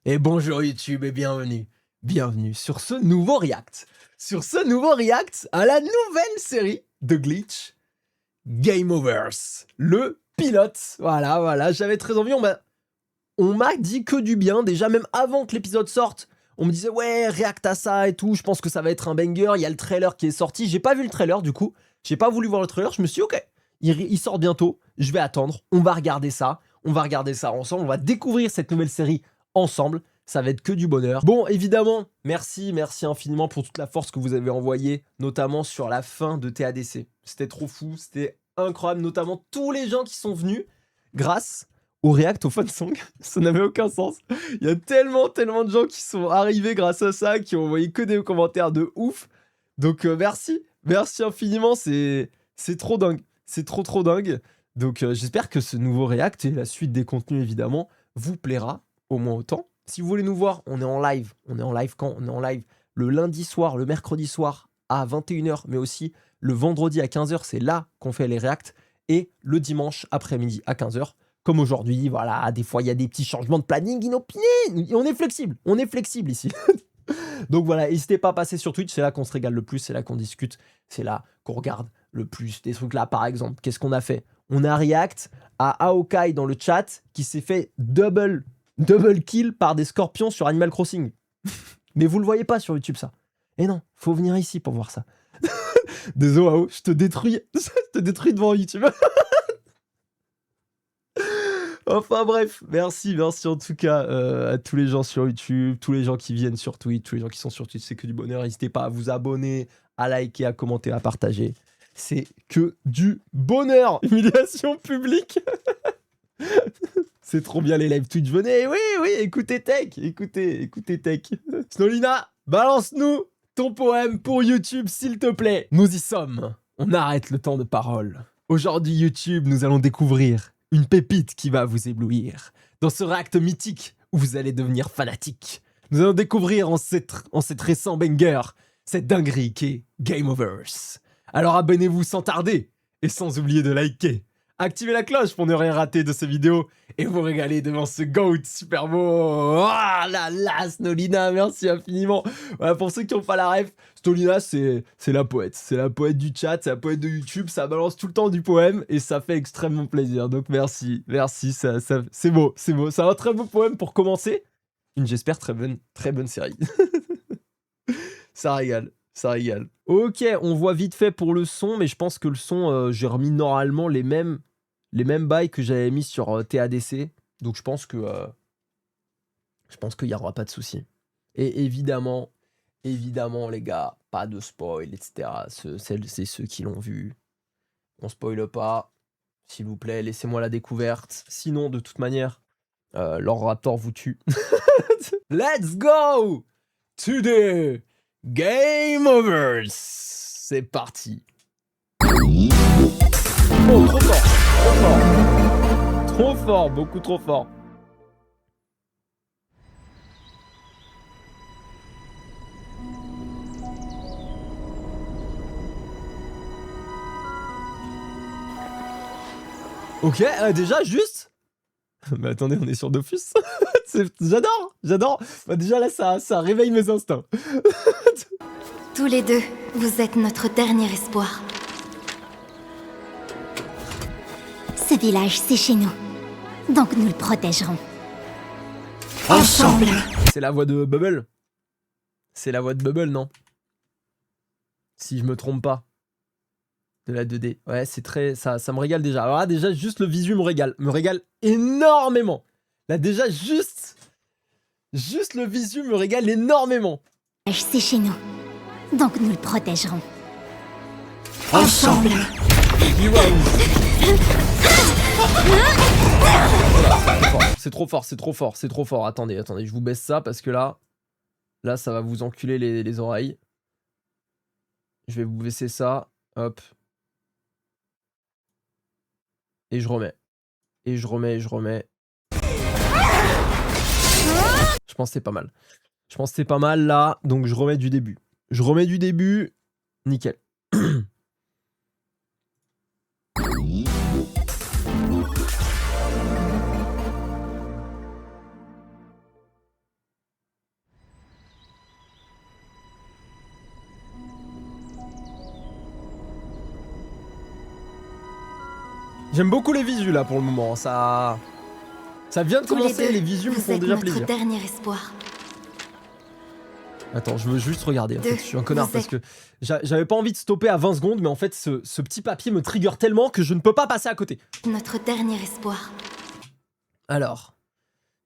Et bonjour YouTube et bienvenue sur ce nouveau react. Sur ce nouveau react à la nouvelle série de Glitch, Game Overs, le pilote. Voilà, j'avais très envie, on m'a dit que du bien, déjà même avant que l'épisode sorte. On me disait ouais, react à ça et tout, je pense que ça va être un banger, il y a le trailer qui est sorti. J'ai pas vu le trailer du coup, j'ai pas voulu voir le trailer, je me suis dit ok, il sort bientôt, je vais attendre, on va regarder ça ensemble, on va découvrir cette nouvelle série ensemble, ça va être que du bonheur. Bon, évidemment, merci infiniment pour toute la force que vous avez envoyée, notamment sur la fin de TADC. C'était trop fou, c'était incroyable, notamment tous les gens qui sont venus grâce au react au fun song. Ça n'avait aucun sens. Il y a tellement de gens qui sont arrivés grâce à ça, qui ont envoyé que des commentaires de ouf. Donc merci infiniment, c'est trop dingue. C'est trop dingue. Donc j'espère que ce nouveau react et la suite des contenus évidemment vous plaira au moins autant. Si vous voulez nous voir, on est en live. On est en live quand? On est en live le lundi soir, le mercredi soir à 21h, mais aussi le vendredi à 15h, c'est là qu'on fait les reacts. Et le dimanche après-midi à 15h, comme aujourd'hui, voilà, des fois il y a des petits changements de planning inopinés. On est flexible ici. Donc voilà, n'hésitez pas à passer sur Twitch, c'est là qu'on se régale le plus, c'est là qu'on discute, c'est là qu'on regarde le plus des trucs là. Par exemple, qu'est-ce qu'on a fait? On a react à Aokai dans le chat qui s'est fait double kill par des scorpions sur Animal Crossing. Mais vous le voyez pas sur YouTube ça. Et non, faut venir ici pour voir ça. Désolé Ao, je te détruis devant YouTube. Enfin bref, merci en tout cas à tous les gens sur YouTube, tous les gens qui viennent sur Twitch, tous les gens qui sont sur Twitch, c'est que du bonheur. N'hésitez pas à vous abonner, à liker, à commenter, à partager. C'est que du bonheur. Humiliation publique. C'est trop bien les live Twitch. Venez, oui, écoutez Tech, écoutez Tech. Snolina, balance-nous ton poème pour YouTube, s'il te plaît. Nous y sommes. On arrête le temps de parole. Aujourd'hui, YouTube, nous allons découvrir une pépite qui va vous éblouir. Dans ce react mythique où vous allez devenir fanatique, nous allons découvrir en cette récent banger cette dinguerie qui est Game Overs. Alors abonnez-vous sans tarder et sans oublier de liker. Activez la cloche pour ne rien rater de ces vidéos et vous régaler devant ce GOAT super beau. Ah là là, Snolina, merci infiniment. Voilà, pour ceux qui n'ont pas la ref, Snolina, c'est la poète. C'est la poète du chat, c'est la poète de YouTube. Ça balance tout le temps du poème et ça fait extrêmement plaisir. Donc merci, c'est beau. C'est un très beau poème pour commencer. Une, j'espère, très bonne série. Ça régale. Ok, on voit vite fait pour le son, mais je pense que le son, j'ai remis normalement les mêmes bails que j'avais mis sur TADC. Donc je pense qu'il n'y aura pas de souci. Et évidemment, les gars, pas de spoil, etc. C'est ceux qui l'ont vu. On spoile pas. S'il vous plaît, laissez-moi la découverte. Sinon, de toute manière, leur Raptor vous tue. Let's go to the Game Overs. C'est parti. Oh, trop fort, beaucoup trop fort. Ok, déjà juste. Mais attendez, on est sur Dofus. J'adore. Bah déjà là, ça réveille mes instincts. Tous les deux, vous êtes notre dernier espoir. Ce village, c'est chez nous. Donc nous le protégerons. Ensemble. C'est la voix de Bubble. C'est la voix de Bubble, non? Si je me trompe pas. De la 2D. Ouais, c'est très... Ça me régale déjà. Alors là, déjà, juste le visu me régale énormément. Là, déjà, juste le visu me régale énormément. C'est chez nous. Donc nous le protégerons. Ensemble. C'est trop fort. Attendez, je vous baisse ça parce que là, ça va vous enculer les oreilles. Je vais vous baisser ça. Hop. Et je remets. Je pense que c'est pas mal. Là, donc je remets du début. Nickel. J'aime beaucoup les visus là pour le moment, ça vient de Tous commencer, deux, les visus me vous font êtes déjà notre plaisir. dernier espoir. Attends, je veux juste regarder, en fait, Deux, je suis un connard vous parce êtes- que j'avais pas envie de stopper à 20 secondes, mais en fait ce petit papier me trigger tellement que je ne peux pas passer à côté. Notre dernier espoir. Alors,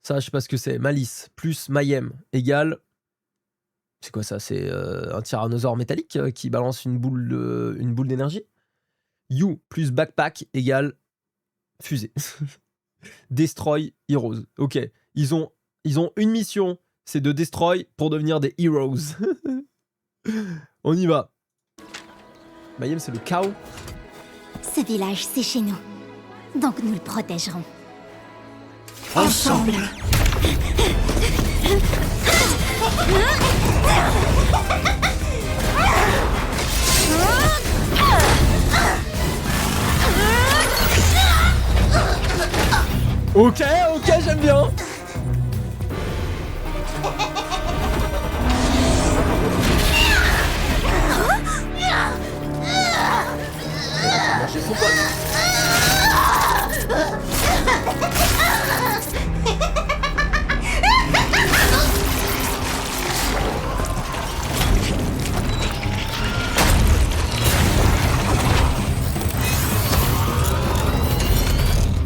ça je sais pas ce que c'est, Malice plus Mayhem égale... C'est quoi ça? C'est un tyrannosaure métallique qui balance une boule d'énergie. You plus Backpack égale fusée. Destroy Heroes. Ok, ils ont une mission, c'est de destroy pour devenir des heroes. On y va. Mayhem, c'est le chaos. Ce village, c'est chez nous. Donc nous le protégerons. Ensemble. Ok, j'aime bien. Manger son pote.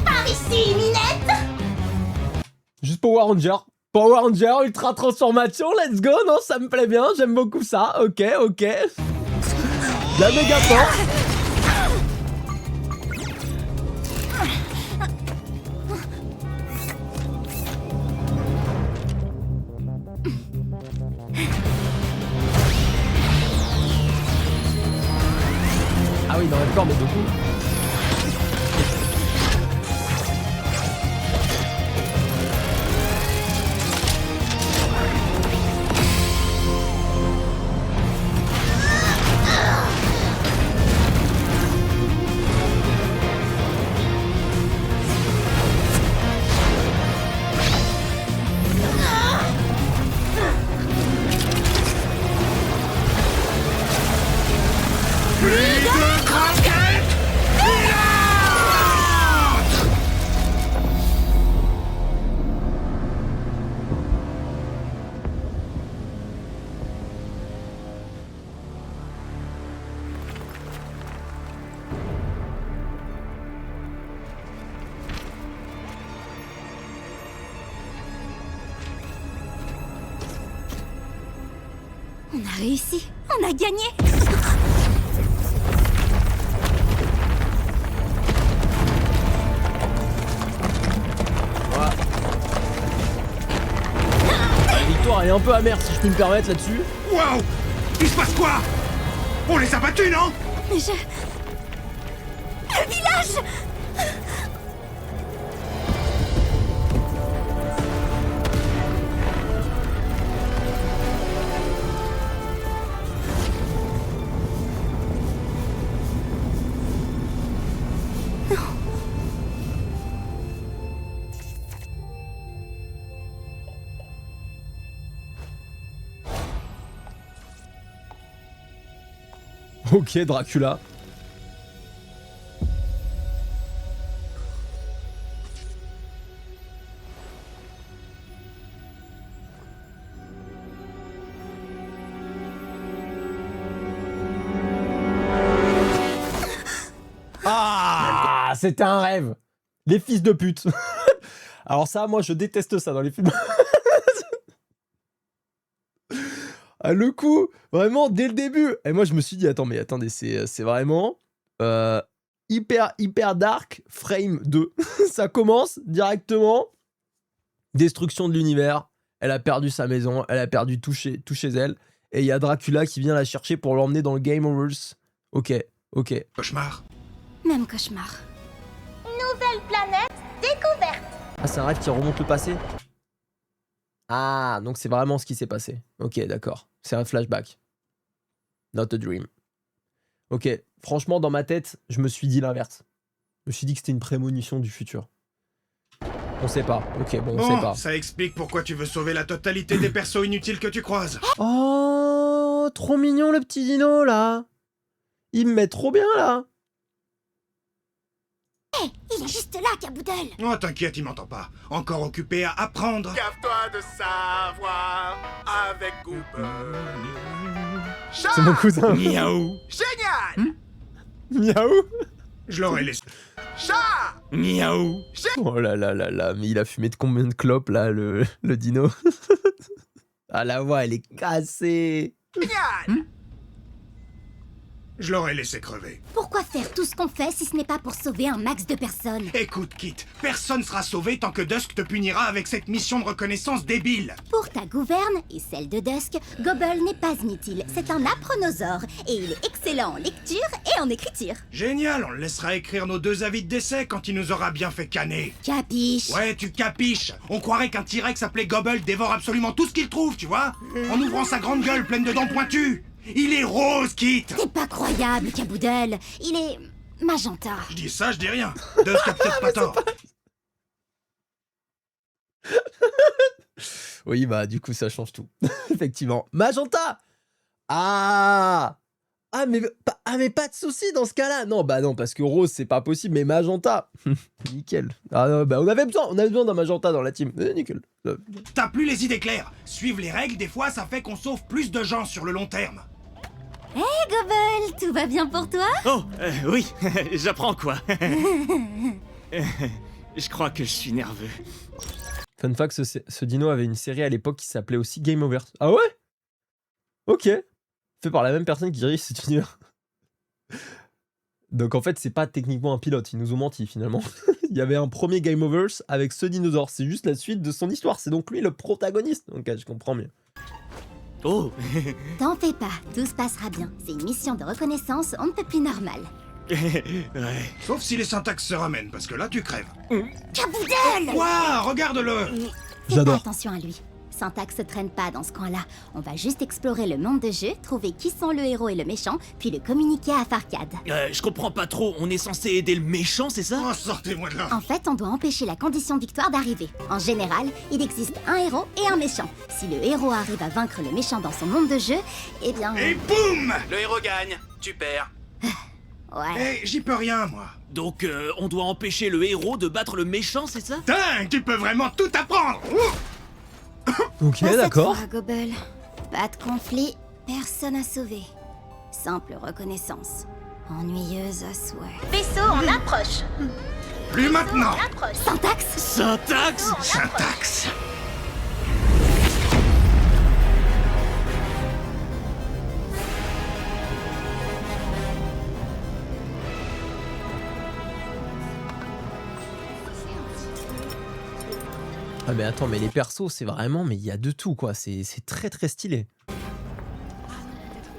Par ici, Minette! Juste Power Ranger. Power Ranger, ultra transformation, let's go, non, ça me plaît bien, j'aime beaucoup ça, ok. La méga force. Ah oui, non, d'accord, mais beaucoup. On a réussi. On a gagné. Voilà. La victoire est un peu amère si je puis me permettre là-dessus. Waouh! Il se passe quoi? On les a battus, non? Mais je... Le village! Ok, Dracula. Ah, c'était un rêve. Les fils de pute. Alors ça, moi, je déteste ça dans les films. Ah, le coup, vraiment, dès le début. Et moi, je me suis dit, attends, mais attendez, c'est vraiment hyper dark, frame 2. Ça commence directement. Destruction de l'univers. Elle a perdu sa maison, elle a perdu tout chez elle. Et il y a Dracula qui vient la chercher pour l'emmener dans le Game Overs. Ok. Cauchemar. Même cauchemar. Nouvelle planète découverte. Ah, c'est un rêve qui remonte le passé? Ah, donc c'est vraiment ce qui s'est passé. Ok, d'accord. C'est un flashback. Not a dream. Ok, franchement, dans ma tête, je me suis dit l'inverse. Je me suis dit que c'était une prémonition du futur. On sait pas. Ok, bon, on sait pas. Ça explique pourquoi tu veux sauver la totalité des persos inutiles que tu croises. Oh, trop mignon le petit dino, là. Il me met trop bien, là. Il est juste là, Caboodle. Oh, t'inquiète, il m'entend pas. Encore occupé à apprendre. Gave-toi de savoir avec Google. C'est mon cousin. Miaou. Génial. Miaou. Je l'aurais laissé. Chat. Miaou. Oh là là là là, mais il a fumé de combien de clopes là, le dino? Ah, la voix, elle est cassée. Génial. Je l'aurais laissé crever. Pourquoi faire tout ce qu'on fait si ce n'est pas pour sauver un max de personnes? Écoute, Kit, personne sera sauvé tant que Dusk te punira avec cette mission de reconnaissance débile. Pour ta gouverne et celle de Dusk, Gobble n'est pas inutile. C'est un apronosaure et il est excellent en lecture et en écriture. Génial, on le laissera écrire nos 2 avis de décès quand il nous aura bien fait canner. Capiche? Ouais, tu capiches. On croirait qu'un T-Rex appelé Gobble dévore absolument tout ce qu'il trouve, tu vois? En ouvrant sa grande gueule pleine de dents pointues. Il est rose, Kit. C'est pas croyable, Caboodle. Il est magenta. Je dis ça, je dis rien. Dusk a peut-être pas tort. Oui, bah du coup, ça change tout. Effectivement. Magenta. Ah, mais pas de souci dans ce cas-là. Non, bah non, parce que rose, c'est pas possible, mais magenta. Nickel. Ah non, bah on avait besoin d'un magenta dans la team. Nickel. T'as plus les idées claires. Suivre les règles, des fois, ça fait qu'on sauve plus de gens sur le long terme. Gobble, tout va bien pour toi? Oh, oui, j'apprends quoi. Je crois que je suis nerveux. Fun fact, ce dino avait une série à l'époque qui s'appelait aussi Game Over. Ah ouais? Ok. Fait par la même personne qui dirige cet univers. Donc en fait, c'est pas techniquement un pilote, ils nous ont menti finalement. Il y avait un premier Game Overs avec ce dinosaure, c'est juste la suite de son histoire, c'est donc lui le protagoniste. Ok, je comprends mieux. Oh. T'en fais pas, tout se passera bien. C'est une mission de reconnaissance on ne peut plus normale. Ouais. Sauf si les syntaxes se ramènent, parce que là, tu crèves. Caboodle! Quoi? Regarde-le. Fais J'adore. pas attention à lui. Syntax se traîne pas dans ce coin-là. On va juste explorer le monde de jeu, trouver qui sont le héros et le méchant, puis le communiquer à Farcade. Je comprends pas trop, on est censé aider le méchant, c'est ça? Oh, sortez-moi de là. En fait, on doit empêcher la condition de victoire d'arriver. En général, il existe un héros et un méchant. Si le héros arrive à vaincre le méchant dans son monde de jeu, eh bien... Et boum. Le héros gagne. Tu perds. Ouais. Eh, j'y peux rien, moi. Donc, on doit empêcher le héros de battre le méchant, c'est ça? Dingue, tu peux vraiment tout apprendre. Ouh. Ok, Pas cette d'accord. fois, Gobble. Pas de conflit, personne à sauver. Simple reconnaissance. Ennuyeuse à souhait. Vaisseau en approche. Plus maintenant. En approche. Syntax? Syntaxe? Syntaxe. Ah mais attends, mais les persos, c'est vraiment, mais il y a de tout quoi, c'est très très stylé.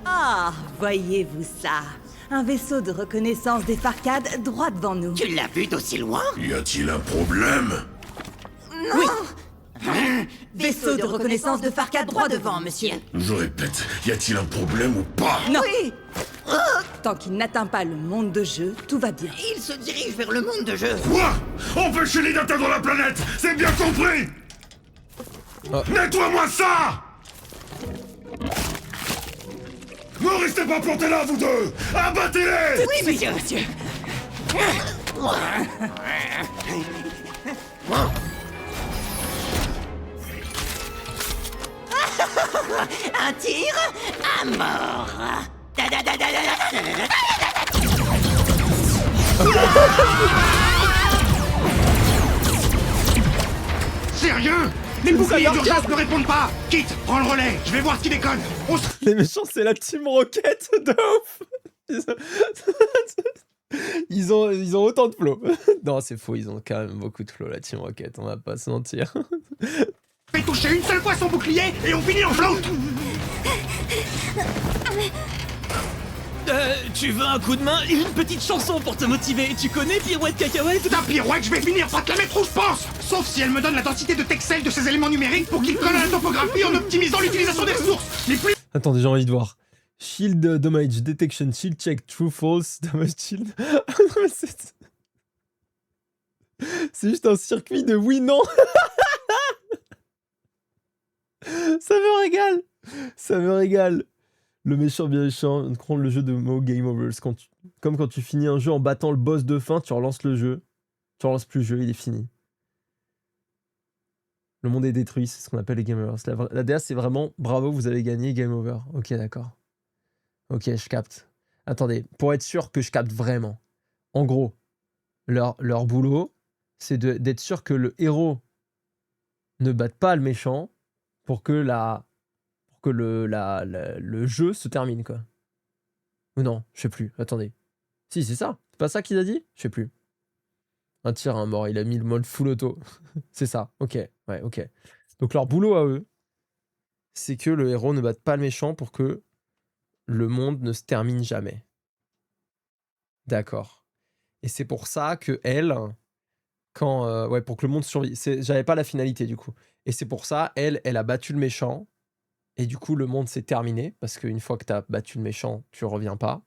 Ah, voyez-vous ça? Un vaisseau de reconnaissance des Farcades droit devant nous. Tu l'as vu d'aussi loin? Y a-t-il un problème? Vaisseau de reconnaissance de Farcades droit devant, monsieur. Je répète, y a-t-il un problème ou pas? Non. Oui. Tant qu'il n'atteint pas le monde de jeu, tout va bien. Il se dirige vers le monde de jeu. Quoi? Empêchez les d'atteindre la planète, c'est bien compris? Oh. Nettoie-moi ça! Ne restez pas plantés là, vous deux! Abattez-les! Oui, monsieur. Un tir à mort. Sérieux? Les boucliers d'urgence ne répondent pas. Kit, prends le relais. Je vais voir ce qui déconne. On se... Les méchants, c'est la Team Rocket de ouf. Ils ont autant de flow. Non, c'est faux, ils ont quand même beaucoup de flow, la Team Rocket, on va pas se mentir. fait toucher une seule fois son bouclier et on finit en flotte. Tu veux un coup de main et une petite chanson pour te motiver? Tu connais Pirouette Cacahuète? Ta pirouette, je vais finir par te la mettre où je pense. Sauf si elle me donne la densité de Texel de ces éléments numériques pour qu'ils collent à la topographie en optimisant l'utilisation des ressources. Les plus... Attendez, j'ai envie de voir. Shield damage detection, shield check, true false, damage shield. C'est juste un circuit de oui non. Ça me régale. Ça me régale. Le méchant bien méchant, prendre le jeu de mots Game Over. Comme quand tu finis un jeu en battant le boss de fin, tu relances le jeu. Tu relances plus le jeu, il est fini. Le monde est détruit, c'est ce qu'on appelle les Game Overs. La DA, c'est vraiment bravo, vous avez gagné, Game Over. Ok, d'accord. Ok, je capte. Attendez, pour être sûr que je capte vraiment. En gros, leur boulot, c'est d'être sûr que le héros ne batte pas le méchant pour que le jeu se termine, quoi. Ou non, je sais plus. Attendez. Si, c'est ça. C'est pas ça qu'il a dit? Je sais plus. Un tir, un mort. Il a mis le mode full auto. C'est ça. Ok. Ouais, ok. Donc leur boulot à eux, c'est que le héros ne batte pas le méchant pour que le monde ne se termine jamais. D'accord. Et c'est pour ça que elle, quand... ouais, pour que le monde survive. J'avais pas la finalité, du coup. Et c'est pour ça, elle a battu le méchant. Et du coup, le monde s'est terminé. Parce qu'une fois que t'as battu le méchant, tu reviens pas.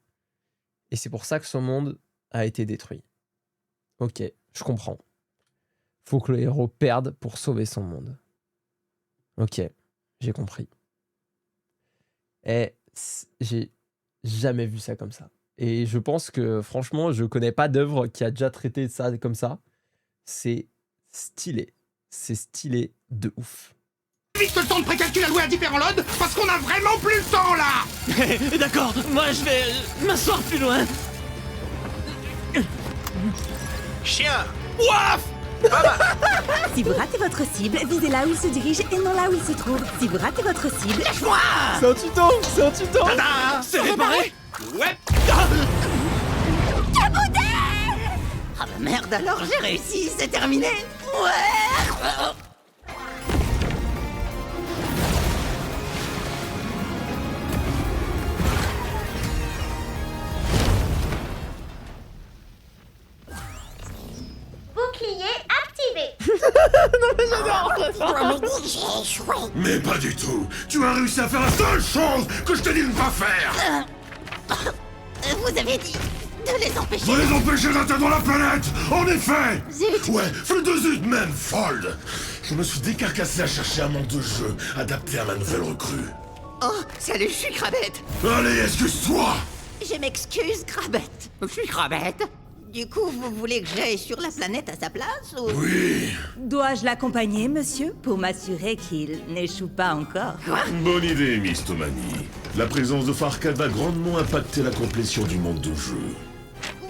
Et c'est pour ça que son monde a été détruit. Ok, je comprends. Faut que le héros perde pour sauver son monde. Ok, j'ai compris. Et j'ai jamais vu ça comme ça. Et je pense que, franchement, je connais pas d'œuvre qui a déjà traité ça comme ça. C'est stylé. C'est stylé de ouf. Vite le temps de précalcul à louer à différents lots, parce qu'on a vraiment plus le temps là. D'accord, moi je vais m'asseoir plus loin. Chien. Waf! Si vous ratez votre cible, visez là où il se dirige et non là où il se trouve. Si vous ratez votre cible, Lâche-moi! C'est un tuto! C'est un tuto! Tada! C'est réparé? Ouais. ah bah merde alors, j'ai réussi, c'est terminé. Ouais. Bouclier activé. Mais pas du tout. Tu as réussi à faire la seule chose que je t'ai dit de ne pas faire. Vous avez dit de les empêcher. De les empêcher d'atteindre la planète. En effet. Zut. Ouais, flûte de zut même, fold. Je me suis décarcassé à chercher un monde de jeu adapté à ma nouvelle recrue. Oh, salut, je suis Crabette. Allez, excuse-toi. Je m'excuse, Crabette. Je suis Crabette. Du coup, vous voulez que j'aille sur la planète à sa place ou... Oui. Dois-je l'accompagner, monsieur, pour m'assurer qu'il n'échoue pas encore? Bonne idée, Miss Tomani. La présence de Farkad va grandement impacter la complétion du monde de jeu.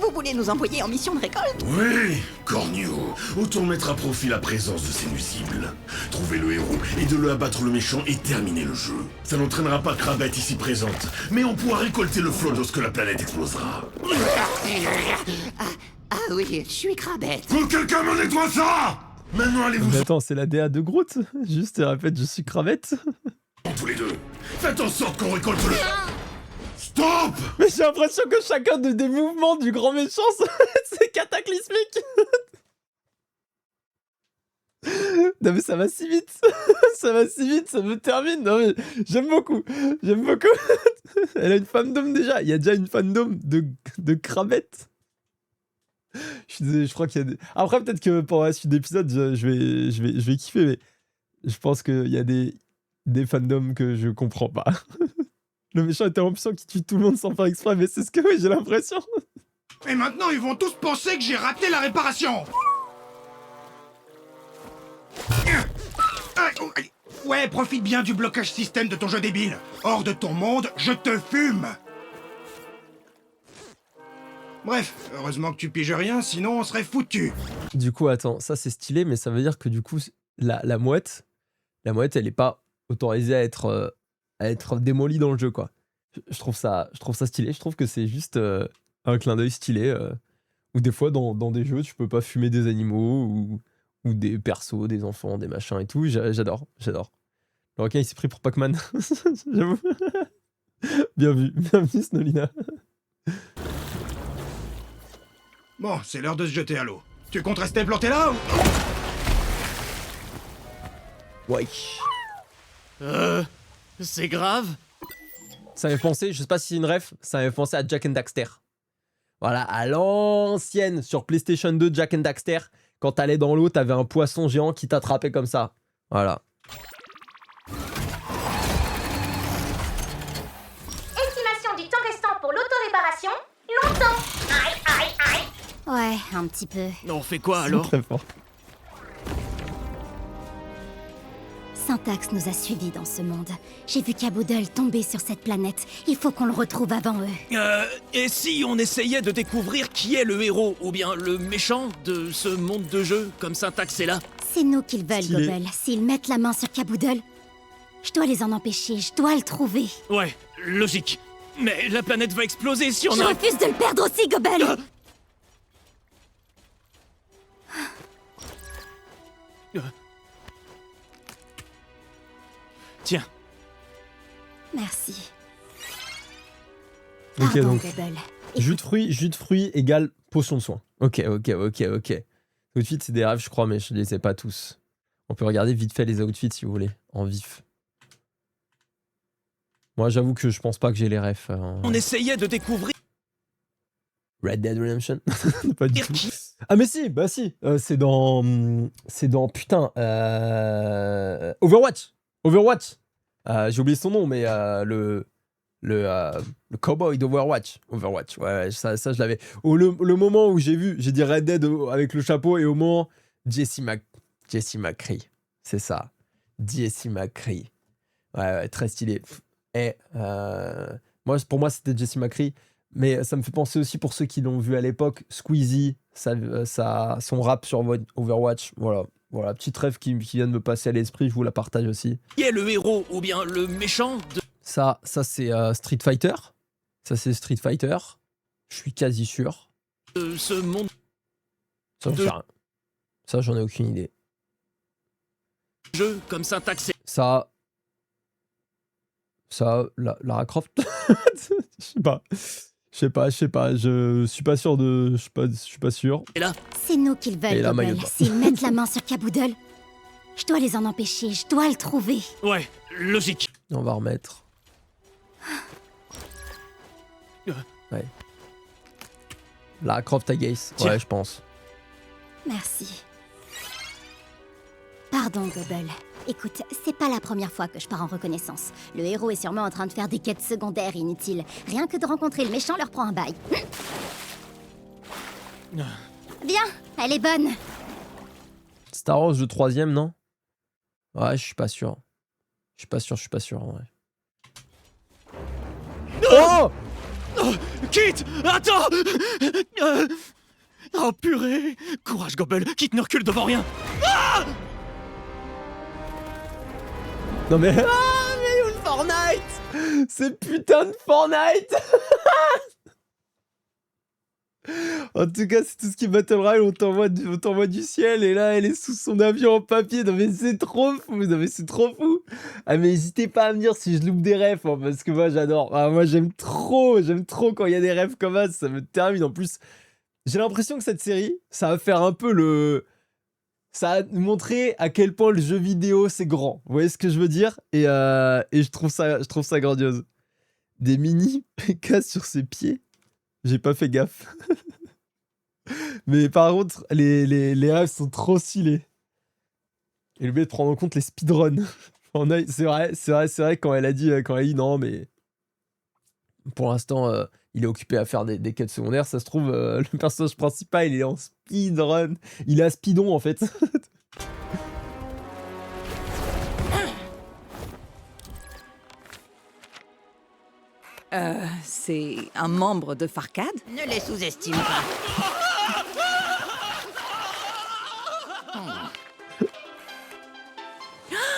Vous voulez nous envoyer en mission de récolte? Oui, Cornio. Autant mettre à profit la présence de ces nuisibles. Trouver le héros, et de le abattre le méchant et terminer le jeu. Ça n'entraînera pas Crabette ici présente, mais on pourra récolter le flot lorsque la planète explosera. Ah oui, je suis Crabette. Faut que quelqu'un me nettoie ça. Maintenant, allez-vous Mais attends, c'est la DA de Groot. Juste, répète, je suis Cravette. tous les deux. Faites en sorte qu'on récolte le... Stop. Mais j'ai l'impression que chacun des mouvements du grand méchant, c'est cataclysmique. Non mais ça va si vite. Ça va si vite, ça me termine. Non mais j'aime beaucoup. J'aime beaucoup. Elle a une fandom déjà. Il y a déjà une fandom de Cravette. Je suis désolé, je crois qu'il y a des... Après peut-être que pour la suite d'épisode, je vais kiffer, mais je pense qu'il y a des fandoms que je comprends pas. Le méchant est tellement puissant qu'il tue tout le monde sans faire exprès, mais c'est ce que oui, j'ai l'impression. Et maintenant, ils vont tous penser que j'ai raté la réparation. Ouais, profite bien du blocage système de ton jeu débile. Hors de ton monde, je te fume. Bref, heureusement que tu piges rien, sinon on serait foutu. Du coup, attends, ça c'est stylé, mais ça veut dire que du coup, la mouette, elle est pas autorisée à être démolie dans le jeu, quoi. Je trouve ça stylé. Je trouve que c'est juste un clin d'œil stylé. Ou des fois, dans des jeux, tu peux pas fumer des animaux ou des persos, des enfants, des machins et tout. J'adore. Le requin, il s'est pris pour Pac-Man. J'avoue. Bien vu, Snolina. Bon, c'est l'heure de se jeter à l'eau. Tu comptes rester planté là ou... Ouais. C'est grave? Ça m'avait pensé, je sais pas si c'est une ref, ça m'avait pensé à Jak and Daxter. Voilà, à l'ancienne, sur PlayStation 2, Jak and Daxter, quand t'allais dans l'eau, t'avais un poisson géant qui t'attrapait comme ça. Voilà. pour l'auto-réparation, longtemps. Aïe, aïe, aïe. Ouais, un petit peu. On fait quoi C'est alors? très fort. Syntax nous a suivis dans ce monde. J'ai vu Kaboodle tomber sur cette planète. Il faut qu'on le retrouve avant eux. Et si on essayait de découvrir qui est le héros ou bien le méchant de ce monde de jeu comme Syntax est là? C'est nous qu'ils veulent, Stylé. Gobble. S'ils mettent la main sur Kaboodle, je dois les en empêcher. Je dois le trouver. Ouais, logique. Mais la planète va exploser si on Je a... refuse de le perdre aussi, Gobble. Tiens, Merci. Ok, Pardon, donc, Gobble. jus de fruits égale potion de soin. Ok. Outfits, c'est des rêves, je crois, mais je les ai pas tous. On peut regarder vite fait les outfits si vous voulez, en vif. Moi, j'avoue que je pense pas que j'ai les refs. on essayait de découvrir Red Dead Redemption. Pas du tout. qui... Ah mais si, c'est dans putain Overwatch. J'ai oublié son nom, mais le cowboy d'Overwatch. Ouais, ça je l'avais. Le moment où j'ai dit Red Dead avec le chapeau et au moment Jesse McCree. C'est ça. Jesse McCree. Ouais, très stylé. Et pour moi c'était Jesse McCree. Mais ça me fait penser aussi, pour ceux qui l'ont vu à l'époque, Squeezie, son rap sur Overwatch. Voilà, petite rêve qui vient de me passer à l'esprit, je vous la partage aussi. Qui est le héros ou bien le méchant de Ça c'est Street Fighter. Ça, c'est Street Fighter. Je suis quasi sûr. ce monde Ça, j'en sais rien. Ça, j'en ai aucune idée. de jeu comme Syntax est... Lara Croft. Je sais pas, je suis pas sûr de... Je suis pas sûr. Et là, C'est nous qu'ils veulent, Et là, Gobble. maillot de bain. S'ils mettent la main sur Kaboodle, je dois les en empêcher. Je dois le trouver. ouais, logique. On va remettre. Ouais. Lara Croft, I guess. Tiens. Ouais, je pense. Merci. Pardon, Gobble. Écoute, c'est pas la première fois que je pars en reconnaissance. Le héros est sûrement en train de faire des quêtes secondaires inutiles. Rien que de rencontrer le méchant leur prend un bail. Viens, elle est bonne. Star Wars, le 3e, non? Ouais, je suis pas sûr. Je suis pas sûr, en vrai. Oh! Kit, attends. Oh purée. Courage, Gobble. Kit ne recule devant rien. Non mais... Ah, mais Fortnite! C'est putain de Fortnite! En tout cas, c'est tout ce qui est Battle Royale, on t'envoie du ciel, et là, elle est sous son avion en papier. Non mais c'est trop fou, non mais c'est trop fou! Ah mais n'hésitez pas à me dire si je loupe des refs, hein, parce que moi j'adore. Ah, moi j'aime trop quand il y a des refs comme ça me termine. En plus, j'ai l'impression que cette série, ça va faire un peu le... Ça a montré à quel point le jeu vidéo c'est grand. Vous voyez ce que je veux dire? Et je trouve ça grandiose. Des mini PK sur ses pieds. J'ai pas fait gaffe. Mais par contre, les rêves sont trop stylés. Et le but de prendre en compte les speedruns. C'est vrai quand elle a dit non, mais pour l'instant, il est occupé à faire des quêtes secondaires. Ça se trouve, le personnage principal, il est en speedrun. Il a speedon en fait. C'est un membre de Farcade? Ne les sous-estime pas.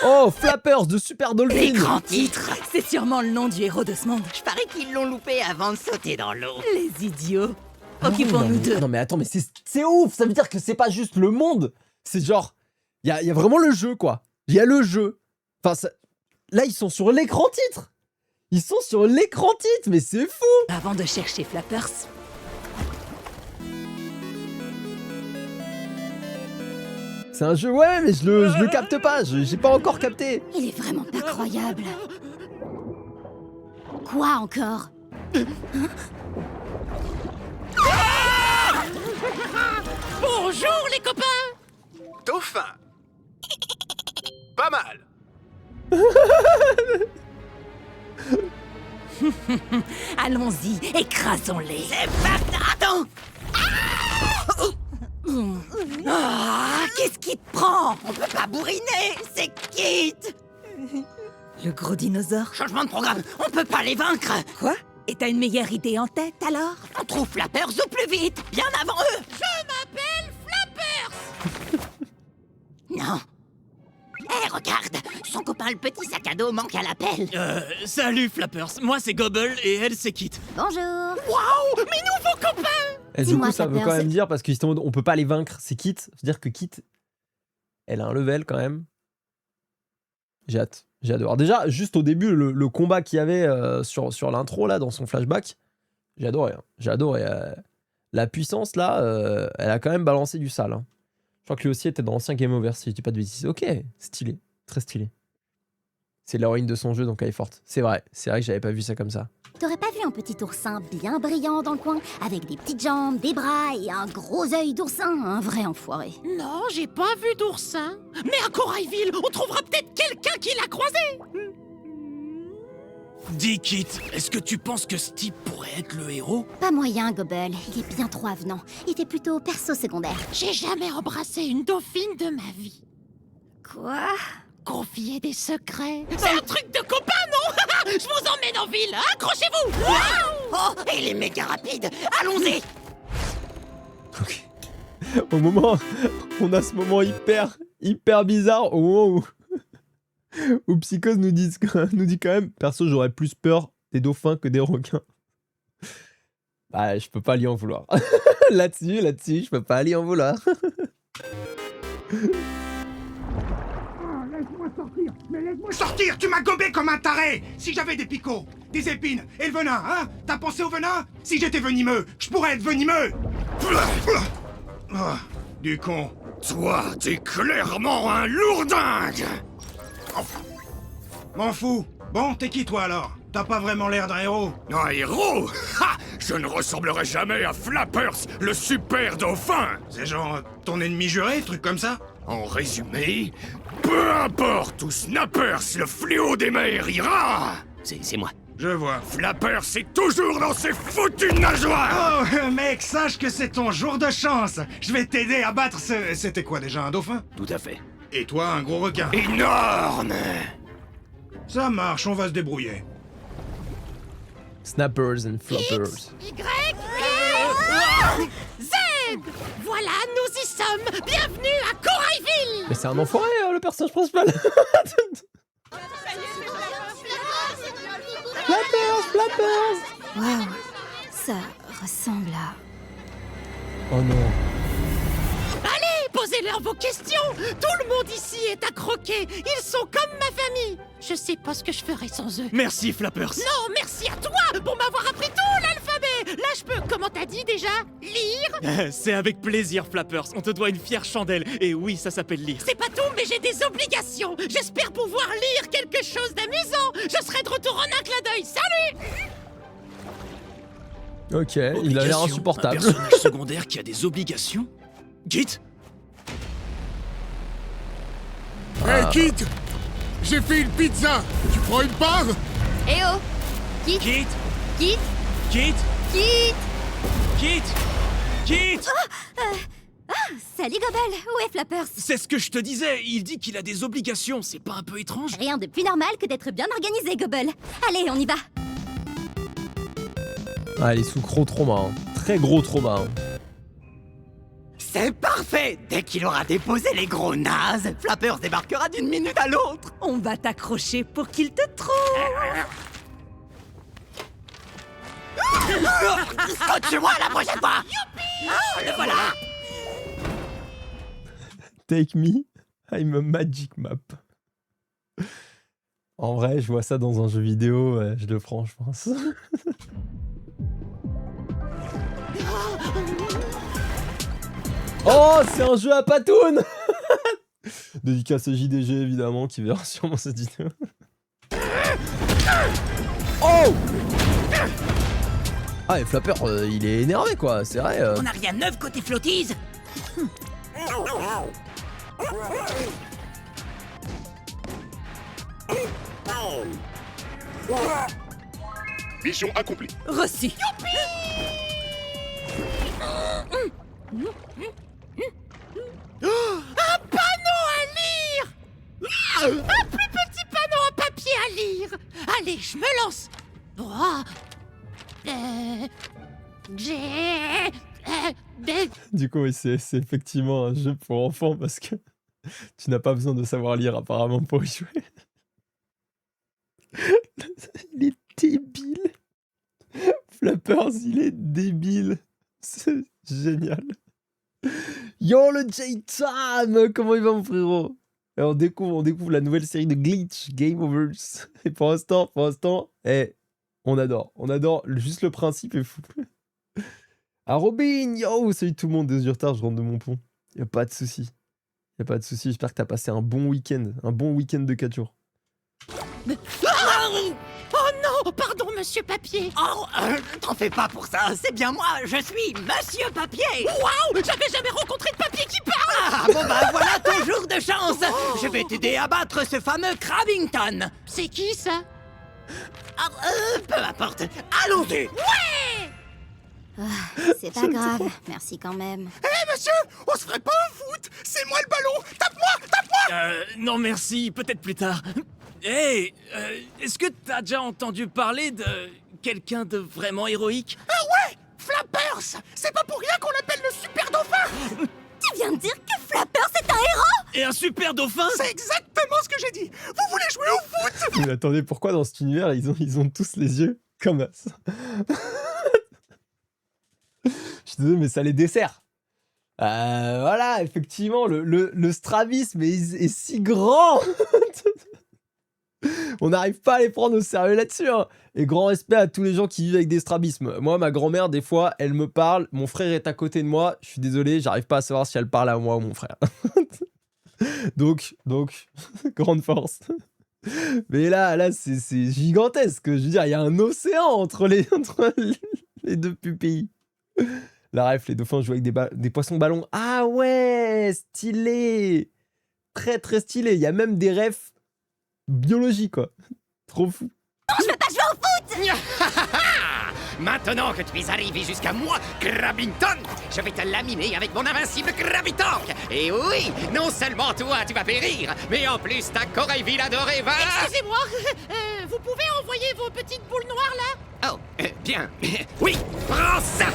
Oh, Flappers de Super Dolphin. Les grands titres! C'est sûrement le nom du héros de ce monde. Je parie qu'ils l'ont loupé avant de sauter dans l'eau. Les idiots. Ah oui, Occupons-nous d'eux. Non mais attends, mais c'est ouf. Ça veut dire que c'est pas juste le monde. C'est genre, il y a vraiment le jeu, quoi. Il y a le jeu. Enfin, là, ils sont sur l'écran titre. Ils sont sur l'écran titre, mais c'est fou. Avant de chercher Flappers, C'est un jeu, ouais, mais je le capte pas. J'ai pas encore capté. Il est vraiment pas croyable. Quoi encore? Bonjour, les copains. Dauphin. Pas mal. à Allons-y, écrasons-les. C'est parti. Attends. Ah, qu'est-ce qui te prend? On peut pas bourriner. C'est Kit. Le gros dinosaure? Changement de programme. On peut pas les vaincre. Quoi? Et t'as une meilleure idée en tête, alors? On trouve Flappers au plus vite. Bien avant eux. Je m'appelle Flappers. Non. Hé, regarde. Son copain le petit sac à dos manque à l'appel. Salut Flappers, moi c'est Gobble et elle c'est Kit. Bonjour. Waouh, mes nouveaux copains. Et du Dis-moi, coup, ça veut Flappers, quand même dire, parce que justement, on peut pas les vaincre, c'est Kit. C'est-à-dire que Kit, elle a un level quand même. J'ai hâte. J'ai hâte de voir. Déjà, juste au début, le combat qu'il y avait sur l'intro, là, dans son flashback, j'ai adoré. Hein. J'ai adoré. La puissance, là, elle a quand même balancé du sale. Hein. Je crois que lui aussi était dans l'ancien Game Over, si je dis pas de bêtises. Ok, stylé. Très stylé. C'est l'héroïne de son jeu, donc elle est forte. C'est vrai que j'avais pas vu ça comme ça. T'aurais pas vu un petit oursin bien brillant dans le coin, avec des petites jambes, des bras et un gros œil d'oursin? Un vrai enfoiré. Non, j'ai pas vu d'oursin. Mais à Corailville, on trouvera peut-être quelqu'un qui l'a croisé. Dis Kit, est-ce que tu penses que ce type pourrait être le héros? Pas moyen, Gobble. Il est bien trop avenant. Il fait plutôt perso secondaire. J'ai jamais embrassé une dauphine de ma vie. Quoi? Confier des secrets. C'est un truc de copain, non? Je vous emmène en ville. Accrochez-vous. Oh, il est méga rapide. Allons-y. Ok. Au moment, on a ce moment hyper bizarre, au moment où Psychose nous dit quand même, perso, j'aurais plus peur des dauphins que des requins. Bah, je peux pas lui en vouloir. là-dessus, je peux pas lui en vouloir. Laisse-moi sortir. Mais laisse-moi sortir. Tu m'as gobé comme un taré. Si j'avais des picots, des épines et le venin, hein? T'as pensé au venin? Si j'étais venimeux, je pourrais être venimeux. Ah, du con. Toi, t'es clairement un lourdingue. M'en fous. Bon, t'es qui toi alors? T'as pas vraiment l'air d'un héros. Un héros? Ha! Je ne ressemblerai jamais à Flappers, le super dauphin. C'est genre ton ennemi juré, truc comme ça? En résumé, peu importe où Snappers, le fléau des mers, ira. C'est moi. Je vois. Flappers est toujours dans ses foutues nageoires. Oh, mec, sache que c'est ton jour de chance. Je vais t'aider à battre ce... C'était quoi déjà, un dauphin? Tout à fait. Et toi, un gros requin. Énorme. Ça marche, on va se débrouiller. Snappers and floppers. Y, Z. Voilà, nous y sommes. Bienvenue à Corailville. Mais c'est un enfoiré, le personnage principal. Flappers. Waouh. Ça ressemble à... Oh non. Allez, posez-leur vos questions. Tout le monde ici est à croquer. Ils sont comme ma famille. Je sais pas ce que je ferais sans eux. Merci Flappers. Non, merci à toi pour m'avoir appris tout l'alphabet. Là, je peux, comment t'as dit déjà? Lire? C'est avec plaisir Flappers, on te doit une fière chandelle. Et oui, ça s'appelle lire. C'est pas tout, mais j'ai des obligations. J'espère pouvoir lire quelque chose d'amusant. Je serai de retour en un clin d'œil. Salut! Ok, il a l'air Obligation, insupportable. Un personnage secondaire qui a des obligations? Kit? Hey Kit, j'ai fait une pizza. Tu prends une part? Eh oh! Kit! Kit? Kit! Kit? Kit! Kit? Kit? Salut Gobble! Où est Flappers? C'est ce que je te disais, il dit qu'il a des obligations, c'est pas un peu étrange? Rien de plus normal que d'être bien organisé, Gobble. Allez, on y va! Ah, il est sous gros trauma. Hein. Très gros trauma. Hein. C'est parfait. Dès qu'il aura déposé les gros nazes, Flappers débarquera d'une minute à l'autre. On va t'accrocher pour qu'il te trouve. Saute chez moi la prochaine fois. Le voilà. Take me, I'm a magic map. En vrai, je vois ça dans un jeu vidéo, je le prends, je pense. Oh, c'est un jeu à patoun. Dédicace à JDG, évidemment, qui verra sûrement cette vidéo. Oh! Ah, et Flapper, il est énervé, quoi, c'est vrai. On n'a rien de neuf côté flottise. Mission accomplie. Reçu. Un panneau à lire. Un plus petit panneau en papier à lire. Allez, je me lance. Oh. J'ai... Du coup, oui, c'est effectivement un jeu pour enfants parce que tu n'as pas besoin de savoir lire apparemment pour y jouer. Il est débile. Flappers, il est débile. C'est génial. Yo le J-Tam, comment il va mon frérot? Et on découvre la nouvelle série de Glitch, Game Overs. Et pour l'instant, on adore. Juste le principe est fou. Ah Robin, yo, salut tout le monde, 2 heures du retard, je rentre de mon pont. Y a pas de souci. J'espère que t'as passé un bon week-end de 4 jours. Oh non, pardon, monsieur Papier. Oh, t'en fais pas pour ça, c'est bien moi, je suis Monsieur Papier. Waouh, j'avais jamais rencontré de papier qui parle. Ah bon bah voilà ton jour de chance. Je vais t'aider à battre ce fameux Crabbington. C'est qui ça? Peu importe, allons-y. C'est pas grave, merci quand même. Hé, monsieur, on se ferait pas un foot? C'est moi le ballon. Tape-moi. Non merci, peut-être plus tard. Hey, est-ce que t'as déjà entendu parler de quelqu'un de vraiment héroïque? Ah ouais, Flappers. C'est pas pour rien qu'on l'appelle le super dauphin. Tu viens de dire que Flapper c'est un héros? Et un super dauphin? C'est exactement ce que j'ai dit. Vous voulez jouer au foot? Mais attendez, pourquoi dans cet univers, ils ont tous les yeux comme ça? Je suis désolé, mais ça les dessert. Voilà, effectivement, le strabisme est si grand. On n'arrive pas à les prendre au sérieux là-dessus. Hein. Et grand respect à tous les gens qui vivent avec des strabismes. Moi, ma grand-mère, des fois, elle me parle. Mon frère est à côté de moi. Je suis désolé, j'arrive pas à savoir si elle parle à moi ou mon frère. donc, grande force. Mais là, c'est gigantesque. Je veux dire, il y a un océan entre les deux pupilles. La ref, les dauphins jouent avec des poissons ballons. Ah ouais, stylé. Très, très stylé. Il y a même des refs biologiques, quoi. Trop fou. Non, je veux pas jouer au foot. Maintenant que tu es arrivé jusqu'à moi, Crabbington, je vais te laminer avec mon invincible Crabbitank. Et oui, non seulement toi tu vas périr, mais en plus ta Corail adorée va... Excusez-moi, vous pouvez envoyer vos petites boules noires là? Oh, bien. Oui, prends ça.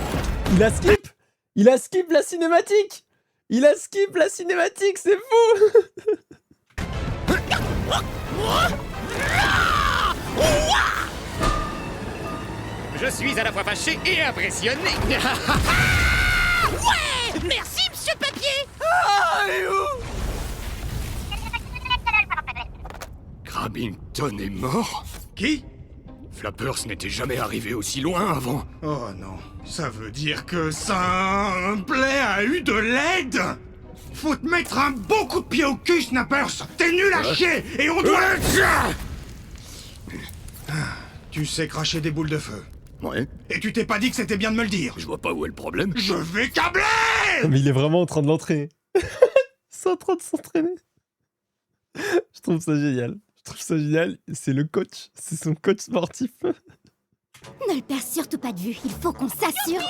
Il a skip la cinématique. C'est fou. Je suis à la fois fâché et impressionné. Ouais, merci monsieur Papier. Crabbington est mort? Qui? Flappers n'était jamais arrivé aussi loin avant. Oh non, ça veut dire que Simpley a eu de l'aide. Faut te mettre un bon coup de pied au cul, Snappers. T'es nul à chier et on doit... Tu sais cracher des boules de feu. Ouais, Et tu t'es pas dit que c'était bien de me le dire. je vois pas où est le problème. Je vais câbler. Mais il est vraiment en train de l'entraîner. C'est en train de s'entraîner. Je trouve ça génial. C'est le coach. C'est son coach sportif. Ne le perds surtout pas de vue, il faut qu'on s'assure.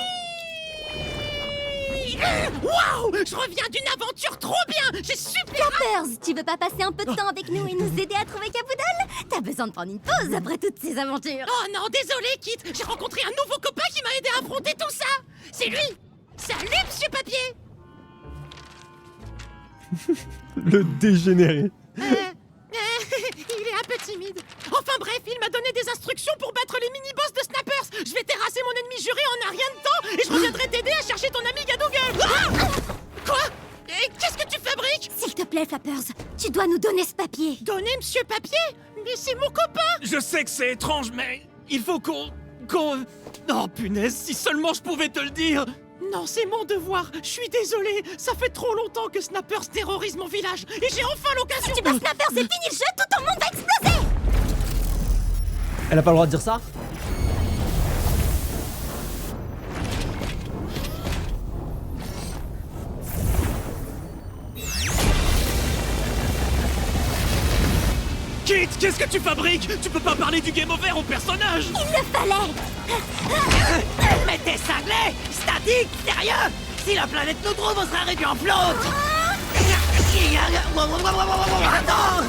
Waouh, je reviens d'une aventure trop bien. J'ai super... Flappers, tu veux pas passer un peu de temps avec nous et nous aider à trouver Capoodle? T'as besoin de prendre une pause après toutes ces aventures. Oh non, désolé Kit, j'ai rencontré un nouveau copain qui m'a aidé à affronter tout ça. C'est lui. Salut monsieur Papier. Le dégénéré. Il est un peu timide. Enfin bref, il m'a donné des instructions pour battre les mini-boss de Snappers. Je vais terrasser mon ennemi juré en un rien de temps et je reviendrai t'aider à chercher ton ami Gadougueul. Ah quoi? Et qu'est-ce que tu fabriques? S'il te plaît, Flappers, tu dois nous donner ce papier. Donner monsieur Papier? Mais c'est mon copain. Je sais que c'est étrange, mais il faut qu'on... Oh punaise, si seulement je pouvais te le dire. Non, c'est mon devoir. Je suis désolé. Ça fait trop longtemps que Snappers terrorise mon village et j'ai enfin l'occasion. Si tu bats Snappers, c'est fini le jeu, tout ton monde va exploser. Elle a pas le droit de dire ça? Kit! Kit, qu'est-ce que tu fabriques? Tu peux pas parler du game over au personnage! Il le fallait. Mais t'es cinglé! Statique! Sérieux! Si la planète nous trouve, on sera réduit en flotte! Attends!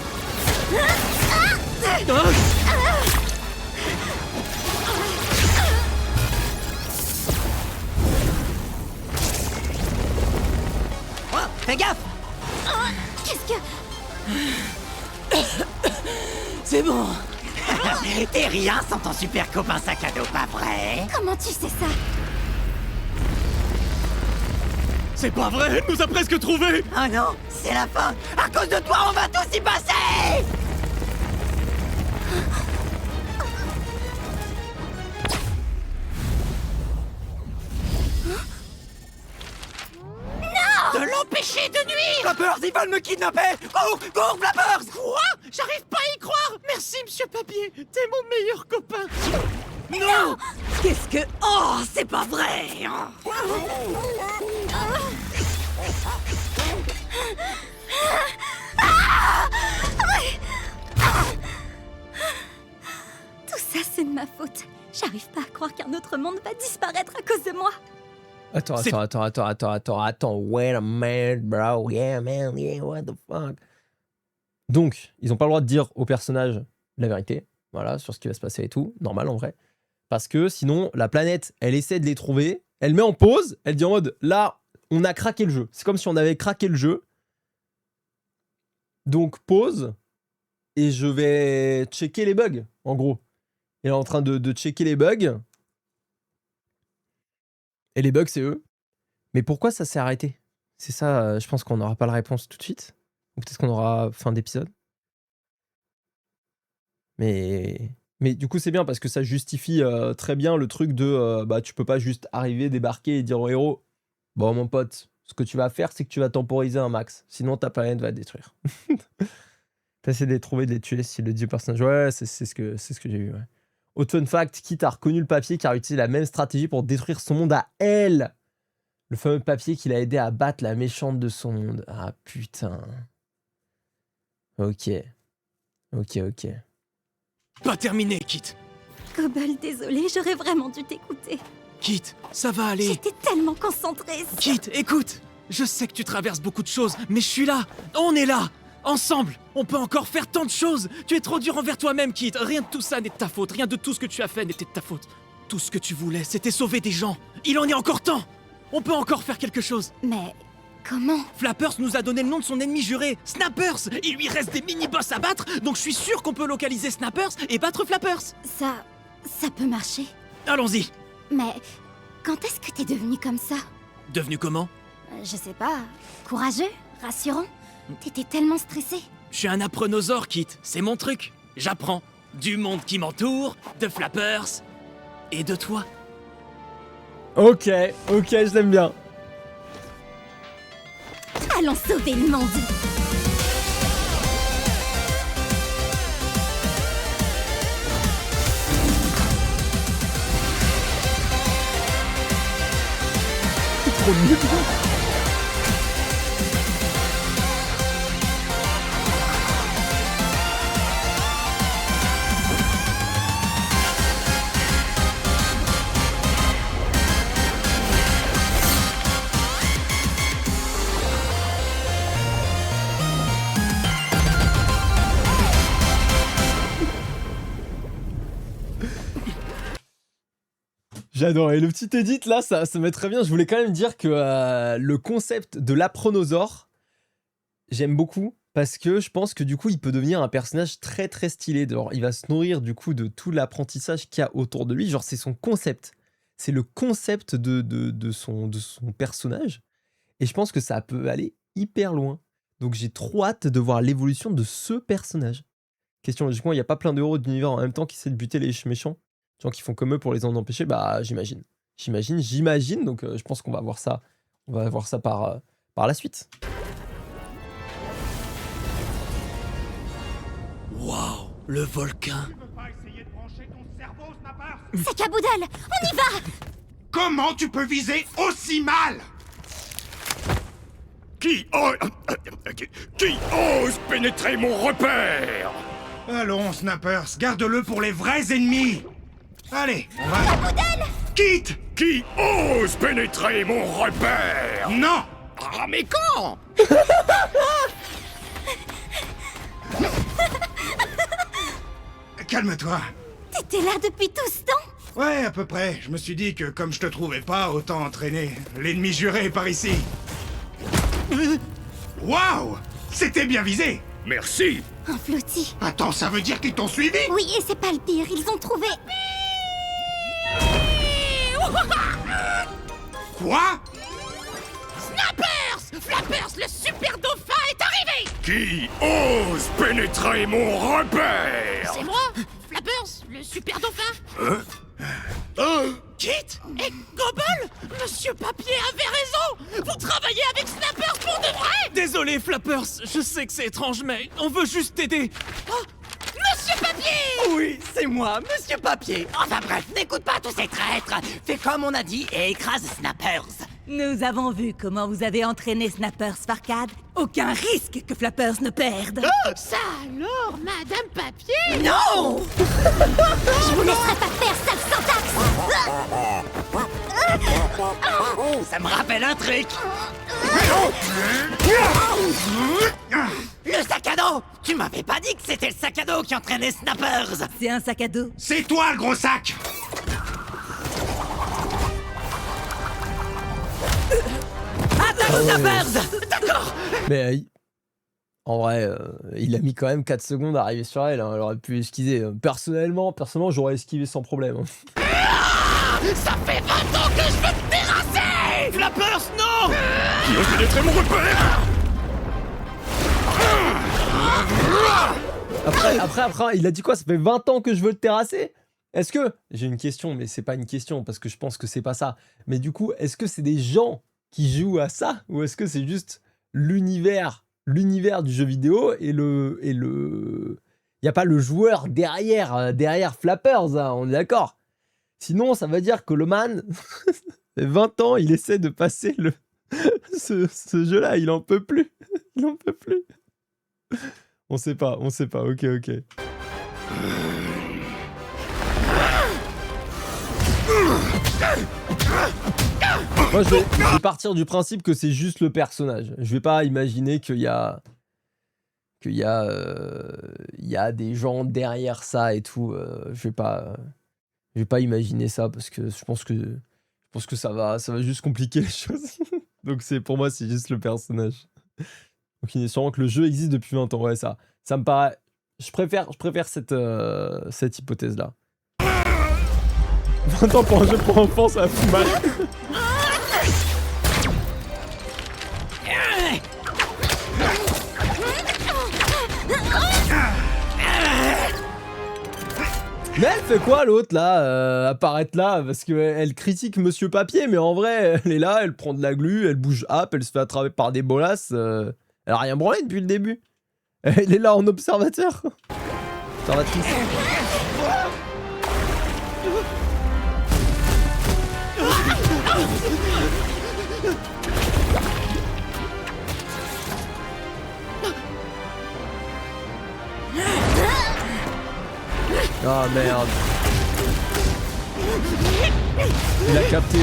Oh, fais gaffe! Qu'est-ce que... C'est bon! T'es rien sans ton super copain sac à dos, pas vrai? Comment tu sais ça? C'est pas vrai, elle nous a presque trouvés! Oh non, c'est la fin! À cause de toi, on va tous y passer! De l'empêcher de nuire! Flappers, ils veulent me kidnapper! Cours, cours, Flappers! Quoi? J'arrive pas à y croire! Merci, monsieur Papier! T'es mon meilleur copain! Non! Qu'est-ce que... Oh, c'est pas vrai! Tout ça, c'est de ma faute. J'arrive pas à croire qu'un autre monde va disparaître à cause de moi. Attends, C'est- wait a minute, bro, yeah, man, yeah, what the fuck. Donc, ils ont pas le droit de dire au personnage la vérité, voilà, sur ce qui va se passer et tout, normal en vrai. Parce que sinon, la planète, elle essaie de les trouver, elle met en pause, elle dit en mode, là, on a craqué le jeu. C'est comme si on avait craqué le jeu. Donc, pause, et je vais checker les bugs, en gros. Elle est en train de checker les bugs. Et les bugs, c'est eux. Mais pourquoi ça s'est arrêté? C'est ça, je pense qu'on n'aura pas la réponse tout de suite. Ou peut-être qu'on aura fin d'épisode. Mais du coup, c'est bien parce que ça justifie très bien le truc de bah, tu peux pas juste arriver, débarquer et dire au héros bon, mon pote, ce que tu vas faire, c'est que tu vas temporiser un max. Sinon, ta planète va te détruire. T'essaies de les trouver, de les tuer s'il le dit au personnage. Ouais, c'est ce que j'ai vu. Ouais. Autre fun fact, Kit a reconnu le papier car a utilisé la même stratégie pour détruire son monde à elle. Le fameux papier qui l'a aidé à battre la méchante de son monde. Ah putain. Ok. Pas terminé, Kit! Cobble, désolé, j'aurais vraiment dû t'écouter. Kit, ça va aller! J'étais tellement concentrée. Kit, écoute! Je sais que tu traverses beaucoup de choses, mais je suis là! On est là! Ensemble! On peut encore faire tant de choses! Tu es trop dur envers toi-même, Kit! Rien de tout ça n'est de ta faute, rien de tout ce que tu as fait n'était de ta faute. Tout ce que tu voulais, c'était sauver des gens! Il en est encore temps! On peut encore faire quelque chose! Mais comment? Flappers nous a donné le nom de son ennemi juré, Snappers! Il lui reste des mini-boss à battre, donc je suis sûr qu'on peut localiser Snappers et battre Flappers! Ça peut marcher. Allons-y! Mais quand est-ce que t'es devenu comme ça? Devenu comment? Je sais pas. Courageux? Rassurant? T'étais tellement stressé. Je suis un apprenosaure, Kit, c'est mon truc. J'apprends du monde qui m'entoure, de Flappers et de toi. Ok, je l'aime bien. Allons sauver le monde. Trop nul. J'adore. Et le petit edit là, ça met très bien. Je voulais quand même dire que le concept de l'apronosaure, j'aime beaucoup parce que je pense que du coup, il peut devenir un personnage très très stylé. Genre, il va se nourrir du coup de tout l'apprentissage qu'il y a autour de lui. Genre, c'est son concept. C'est le concept de son personnage. Et je pense que ça peut aller hyper loin. Donc j'ai trop hâte de voir l'évolution de ce personnage. Question, logiquement, il n'y a pas plein de héros d'univers en même temps qui essaient de buter les méchants. Les gens qui font comme eux pour les en empêcher, bah j'imagine. Donc je pense qu'on va voir ça. On va voir ça par la suite. Waouh, le volcan. Tu peux pas essayer de brancher ton cerveau, Snappers? C'est Caboodle. On y va. Comment tu peux viser aussi mal? Qui ose pénétrer mon repère? Allons, Snappers, garde-le pour les vrais ennemis. Allez, on va... Quitte. Qui ose pénétrer mon repère? Non. Ah, mais quand? Calme-toi. T'étais là depuis tout ce temps? Ouais, à peu près. Je me suis dit que comme je te trouvais pas, autant entraîner l'ennemi juré par ici. Waouh! C'était bien visé. Merci. Un flottis. Attends, ça veut dire qu'ils t'ont suivi? Oui, et c'est pas le pire, ils ont trouvé... Quoi? Snappers! Flappers, le super dauphin est arrivé! Qui ose pénétrer mon repère? C'est moi, Flappers, le super dauphin. Kit et Gobble, Monsieur Papier avait raison. Vous travaillez avec Snappers pour de vrai? Désolé, Flappers, je sais que c'est étrange, mais on veut juste t'aider. Oh, Monsieur Papier! Oui, c'est moi, Monsieur Papier. Enfin bref, n'écoute pas tous ces traîtres. Fais comme on a dit et écrase Snappers. Nous avons vu comment vous avez entraîné Snappers, Farcade. Aucun risque que Flappers ne perde. Ça alors, Madame Papier? Non! Je vous laisserai pas faire, sale syntaxe! Ça me rappelle un truc. Le sac à dos! Tu m'avais pas dit que c'était le sac à dos qui entraînait Snappers! C'est un sac à dos. C'est toi le gros sac! Attaque Snappers! D'accord! Mais en vrai, il a mis quand même 4 secondes à arriver sur elle. Hein. Elle aurait pu esquiver. Personnellement, j'aurais esquivé sans problème. Hein. Ça fait 20 ans que je veux te terrasser! Flappers, non! Qui ose pénétrer mon repère? Après, il a dit quoi? Ça fait 20 ans que je veux te terrasser? Est-ce que... J'ai une question, mais c'est pas une question, parce que je pense que c'est pas ça. Mais du coup, est-ce que c'est des gens qui jouent à ça? Ou est-ce que c'est juste l'univers du jeu vidéo et le... Il n'y a pas le joueur derrière Flappers, hein, on est d'accord? Sinon, ça veut dire que le man, ça fait 20 ans, il essaie de passer ce jeu-là, il en peut plus. Il en peut plus. On sait pas, ok. Moi, je vais partir du principe que c'est juste le personnage. Je vais pas imaginer qu'il y a des gens derrière ça et tout. Je vais pas imaginer ça parce que je pense que ça va juste compliquer les choses. Donc pour moi, c'est juste le personnage. Donc il est sûrement que le jeu existe depuis 20 ans. Ouais, ça me paraît... Je préfère cette hypothèse-là. 20 ans pour un jeu pour enfants, ça fout mal. Mais elle fait quoi l'autre là, apparaître là? Parce qu'elle critique Monsieur Papier, mais en vrai, elle est là, elle prend de la glu, elle bouge hop, elle se fait attraper par des bolasses. Elle a rien branlé depuis le début. Elle est là en observateur. Observatrice. Ah merde. Il a capté.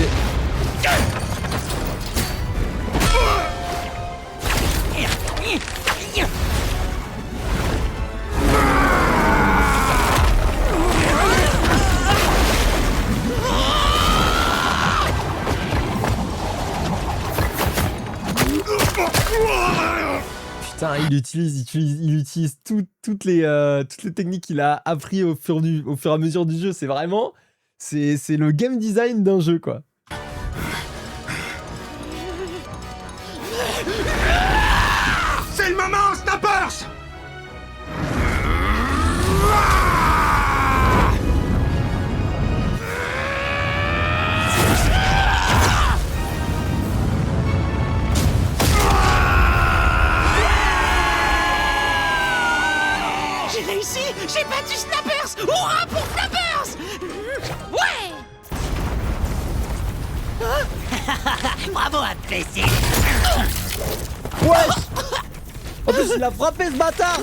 Putain, il utilise toutes les techniques qu'il a appris au fur et à mesure du jeu. C'est vraiment... C'est le game design d'un jeu, quoi. C'est le moment, Snappers! J'ai réussi! J'ai battu Snappers! Hurrah pour Snappers! Ouais! Bravo, imbécile! Wesh! En plus, il a frappé ce bâtard.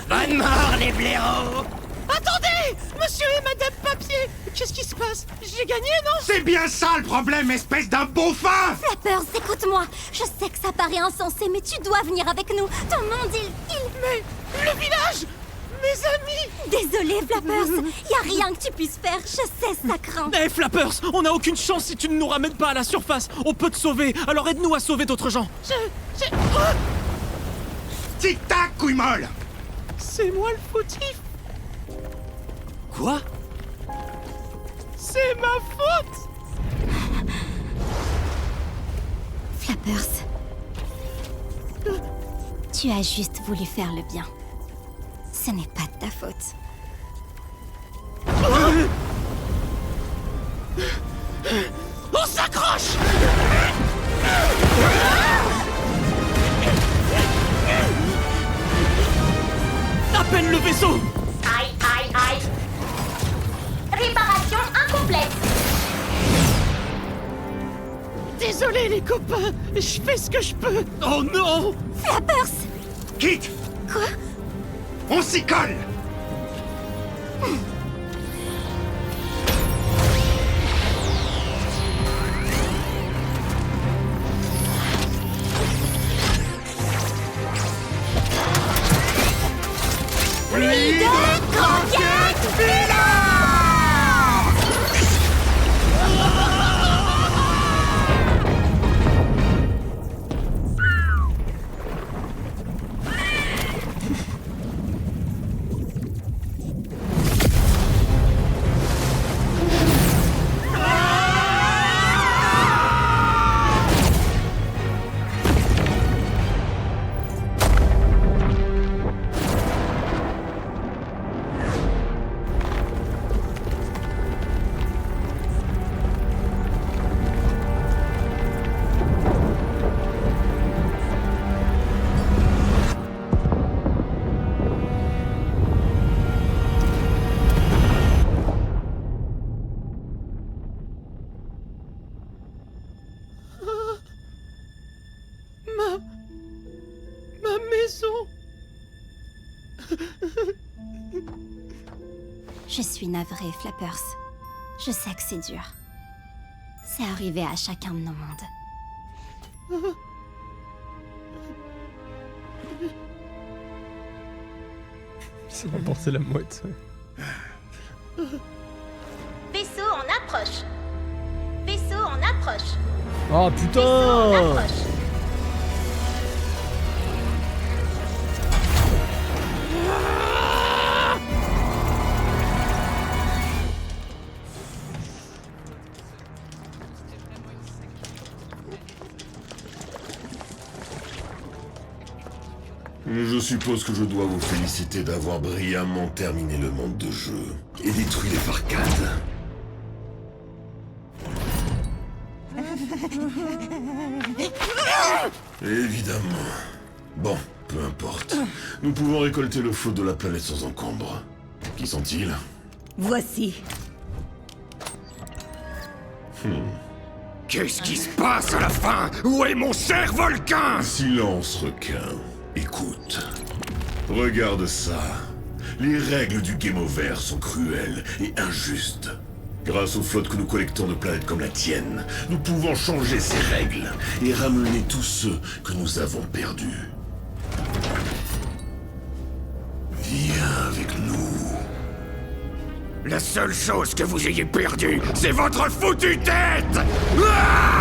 Bonne mort, les blaireaux! Attendez! Monsieur et Madame Papier! Qu'est-ce qui se passe? J'ai gagné, non? C'est bien ça le problème, espèce d'un beaufin! Flappers, écoute-moi. Je sais que ça paraît insensé, mais tu dois venir avec nous. Ton monde, Mais le village! Mes amis! Désolé, Flappers. Y a rien que tu puisses faire. Je sais, ça craint. Eh Flappers, on n'a aucune chance si tu ne nous ramènes pas à la surface. On peut te sauver, alors aide-nous à sauver d'autres gens. Oh, Tic-tac, couille molle! c'est moi le fautif! Quoi? C'est ma faute! Flappers. Tu as juste voulu faire le bien. Ce n'est pas de ta faute. On s'accroche! Appelle le vaisseau! Aïe, aïe, aïe. Réparation incomplète. Désolé les copains, je fais ce que je peux. Oh non! Flappers. Quitte! Quoi? On s'y colle! Pluie de conquête. Ma maison. Je suis navrée, Flappers. Je sais que c'est dur. C'est arrivé à chacun de nos mondes. C'est remporté la mouette. Vaisseau en approche. Vaisseau en approche. Oh putain! Je suppose que je dois vous féliciter d'avoir brillamment terminé le monde de jeu et détruit les Farcades. Évidemment. Bon, peu importe. Nous pouvons récolter le flot de la planète sans encombre. Qui sont-ils? Voici. Qu'est-ce qui se passe à la fin? Où est mon cher volcan? Silence, requin. Écoute. Regarde ça. Les règles du Game Over sont cruelles et injustes. Grâce aux flottes que nous collectons de planètes comme la tienne, nous pouvons changer ces règles et ramener tous ceux que nous avons perdus. Viens avec nous. La seule chose que vous ayez perdue, c'est votre foutue tête! Ah!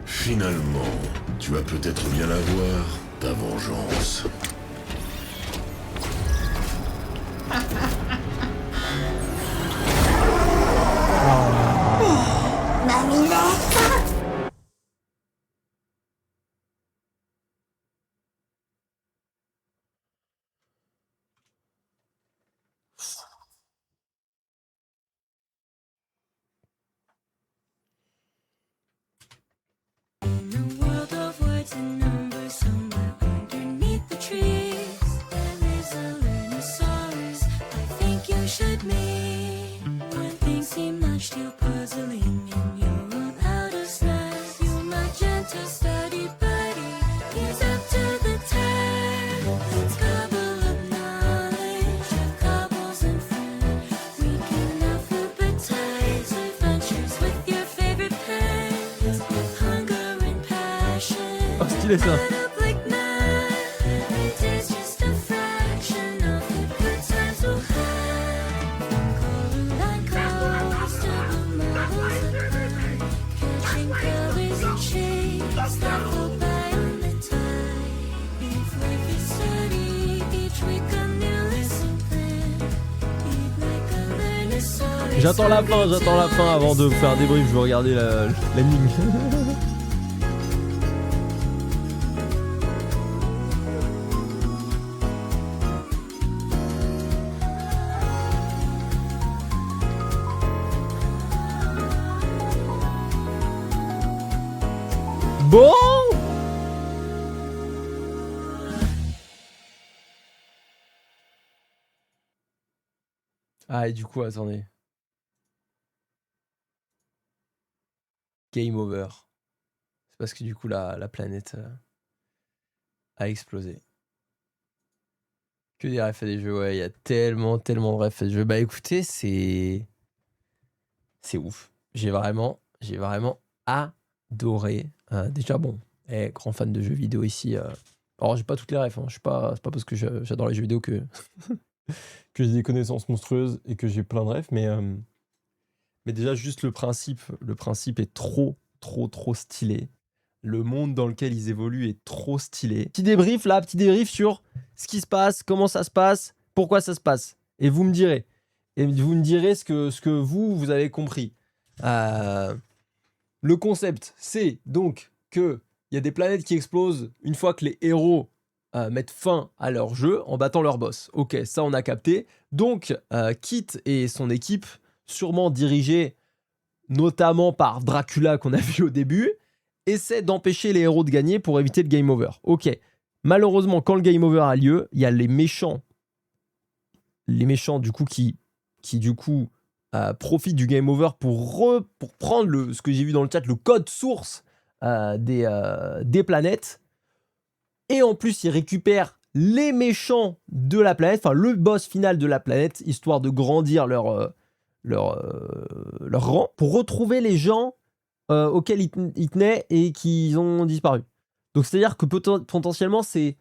Finalement, tu vas peut-être bien la voir, ta vengeance. In a world of words and numbers, somewhere underneath the tree. seem much too puzzling in your own out of sight. You're my gentle, steady buddy. He's up to the test. Let's cobble up knowledge of cobbles and friend. We can alphabetize adventures with your favorite pens. Hunger and passion. Oh, stylé ça. J'attends la fin avant de faire un débrief, je vais regarder l'anime. Bon. Ah et du coup, attendez. Game over. C'est parce que du coup la planète a explosé. Que des refs à des jeux, ouais, il y a tellement de refs à des jeux. Bah écoutez, c'est ouf. J'ai vraiment adoré. Déjà bon, grand fan de jeux vidéo ici. Alors j'ai pas toutes les refs, hein. C'est pas parce que j'adore les jeux vidéo que que j'ai des connaissances monstrueuses et que j'ai plein de refs, mais déjà, juste le principe est trop stylé. Le monde dans lequel ils évoluent est trop stylé. Petit débrief sur ce qui se passe, comment ça se passe, pourquoi ça se passe. Et vous me direz. Et vous me direz ce que vous avez compris. Le concept, c'est donc qu'il y a des planètes qui explosent une fois que les héros mettent fin à leur jeu en battant leur boss. Ok, ça on a capté. Donc, Kit et son équipe, sûrement dirigé notamment par Dracula qu'on a vu au début, essaie d'empêcher les héros de gagner pour éviter le game over. Ok. Malheureusement, quand le game over a lieu, il y a les méchants du coup qui du coup profitent du game over pour prendre ce que j'ai vu dans le chat, le code source des planètes. Et en plus, ils récupèrent les méchants de la planète, enfin le boss final de la planète, histoire de grandir leur rang, pour retrouver les gens auxquels ils tenaient et qui ont disparu. Donc c'est-à-dire que potentiellement, c'est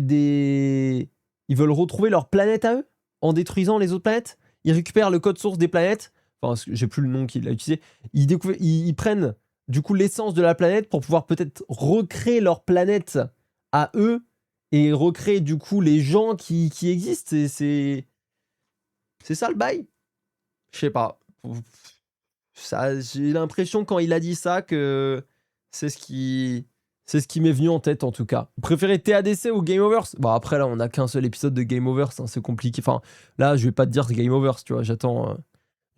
des... Ils veulent retrouver leur planète à eux, en détruisant les autres planètes. Ils récupèrent le code source des planètes, enfin j'ai plus le nom qu'il a utilisé, ils prennent du coup l'essence de la planète pour pouvoir peut-être recréer leur planète à eux, et recréer du coup les gens qui existent. C'est ça le bail? Je sais pas. J'ai l'impression quand il a dit ça que c'est ce qui m'est venu en tête en tout cas. Vous préférez TADC ou Game Over? Bon après là on a qu'un seul épisode de Game Over, c'est compliqué. Enfin là je vais pas te dire Game Over, tu vois, j'attends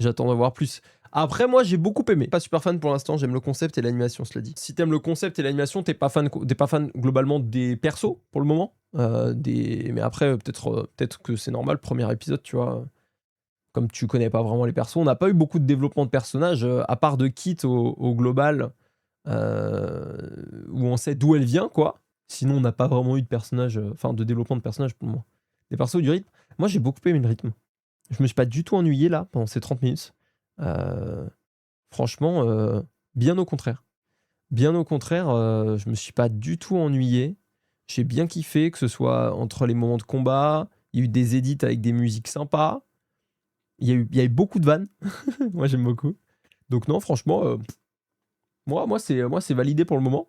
d'en voir plus. Après moi j'ai beaucoup aimé. Pas super fan pour l'instant, j'aime le concept et l'animation, cela dit. Si t'aimes le concept et l'animation, t'es pas fan globalement des persos pour le moment. Mais après peut-être que c'est normal, premier épisode, tu vois. Comme tu connais pas vraiment les persos, on n'a pas eu beaucoup de développement de personnages, à part de Kit au global, où on sait d'où elle vient, quoi. Sinon, on n'a pas vraiment eu de personnage, de développement de personnages pour moi. Des persos, du rythme. Moi, j'ai beaucoup aimé le rythme. Je me suis pas du tout ennuyé là pendant ces 30 minutes. Franchement, bien au contraire. Bien au contraire, je me suis pas du tout ennuyé. J'ai bien kiffé, que ce soit entre les moments de combat, il y a eu des edits avec des musiques sympas. Il y a eu beaucoup de vannes. Moi, j'aime beaucoup. Donc non, franchement, moi c'est validé pour le moment.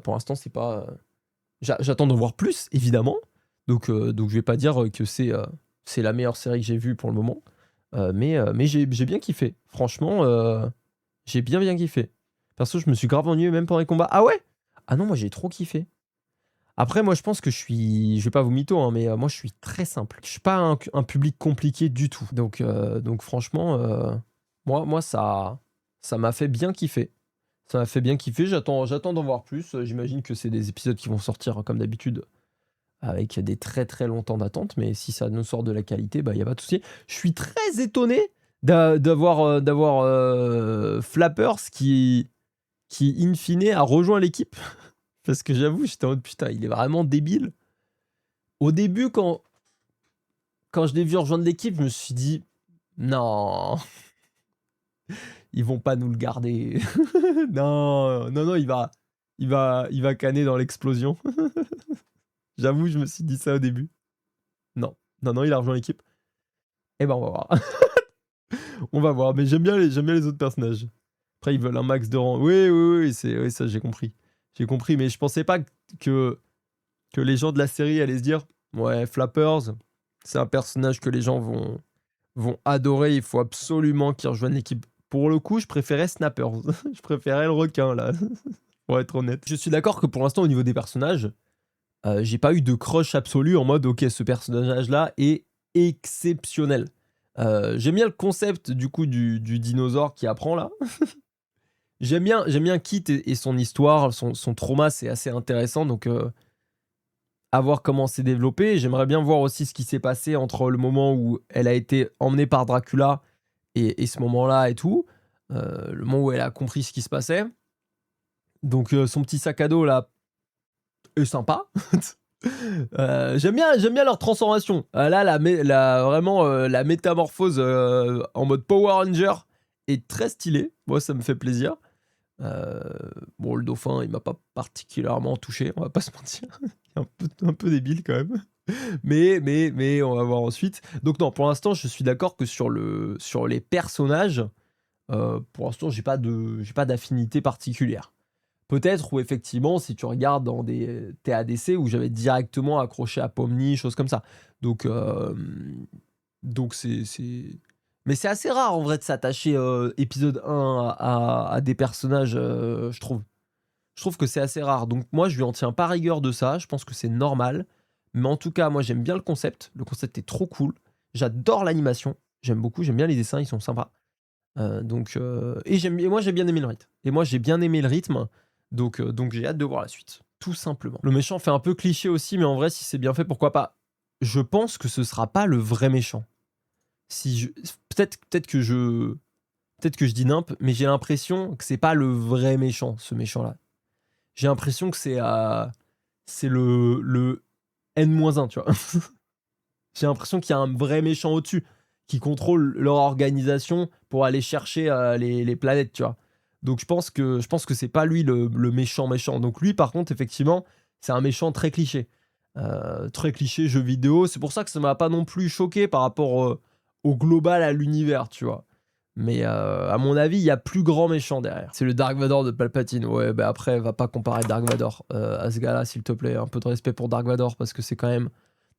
Pour l'instant, c'est pas... J'attends d'en voir plus, évidemment. Donc je vais pas dire que c'est la meilleure série que j'ai vue pour le moment. Mais j'ai bien kiffé. Franchement, j'ai bien kiffé. Perso, je me suis grave ennuyé même pendant les combats. Ah ouais? Ah non, moi, j'ai trop kiffé. Après, moi, je pense que je vais pas vous mytho, hein, mais moi, je suis très simple. Je suis pas un public compliqué du tout. Donc franchement, moi, ça m'a fait bien kiffer. Ça m'a fait bien kiffer. J'attends d'en voir plus. J'imagine que c'est des épisodes qui vont sortir comme d'habitude, avec des très très longs temps d'attente. Mais si ça nous sort de la qualité, bah, y a pas de souci. Je suis très étonné d'avoir Flappers qui in fine a rejoint l'équipe. Parce que j'avoue, j'étais en mode putain, il est vraiment débile. Au début, quand je l'ai vu rejoindre l'équipe, je me suis dit non, ils vont pas nous le garder. non, il va canner dans l'explosion. J'avoue, je me suis dit ça au début. Non, il a rejoint l'équipe. Eh ben, on va voir. On va voir, mais j'aime bien les autres personnages. Après, ils veulent un max de rang. Oui, ça, j'ai compris. J'ai compris, mais je pensais pas que les gens de la série allaient se dire ouais, Flappers, c'est un personnage que les gens vont adorer, il faut absolument qu'il rejoigne l'équipe. Pour le coup, je préférais Snappers. Je préférais le requin, là. Pour être honnête. Je suis d'accord que pour l'instant, au niveau des personnages, j'ai pas eu de crush absolu en mode ok, ce personnage-là est exceptionnel. J'aime bien le concept du coup du dinosaure qui apprend là. J'aime bien Kit et son histoire, son trauma, c'est assez intéressant, donc à voir comment c'est développé. J'aimerais bien voir aussi ce qui s'est passé entre le moment où elle a été emmenée par Dracula et ce moment-là et tout, le moment où elle a compris ce qui se passait. Donc son petit sac à dos là est sympa. J'aime bien leur transformation. Là, vraiment la métamorphose en mode Power Ranger est très stylée. Moi, ça me fait plaisir. Bon, le dauphin, il m'a pas particulièrement touché, on va pas se mentir. un peu débile quand même. Mais on va voir ensuite. Donc non, pour l'instant, je suis d'accord que sur les personnages, pour l'instant, j'ai pas d'affinité particulière. Peut-être où effectivement, si tu regardes dans des TADC où j'avais directement accroché à Pomni, choses comme ça. Donc c'est... Mais c'est assez rare en vrai de s'attacher épisode 1 à des personnages, je trouve. Je trouve que c'est assez rare. Donc moi, je lui en tiens pas rigueur de ça. Je pense que c'est normal. Mais en tout cas, moi, j'aime bien le concept. Le concept est trop cool. J'adore l'animation. J'aime beaucoup. J'aime bien les dessins. Ils sont sympas. Et moi, j'ai bien aimé le rythme. Donc j'ai hâte de voir la suite. Tout simplement. Le méchant fait un peu cliché aussi. Mais en vrai, si c'est bien fait, pourquoi pas. Je pense que ce sera pas le vrai méchant. Peut-être que je dis nimp, mais j'ai l'impression que c'est pas le vrai méchant, ce méchant-là. J'ai l'impression que c'est le N-1, tu vois. J'ai l'impression qu'il y a un vrai méchant au-dessus qui contrôle leur organisation pour aller chercher les planètes, tu vois. Donc je pense que c'est pas lui le méchant. Donc lui, par contre, effectivement, c'est un méchant très cliché. Très cliché jeu vidéo. C'est pour ça que ça m'a pas non plus choqué par rapport au global, à l'univers, tu vois. Mais à mon avis, il y a plus grand méchant derrière. C'est le Dark Vador de Palpatine. Ouais, bah après, va pas comparer Dark Vador à ce gars-là, s'il te plaît. Un peu de respect pour Dark Vador, parce que c'est quand même...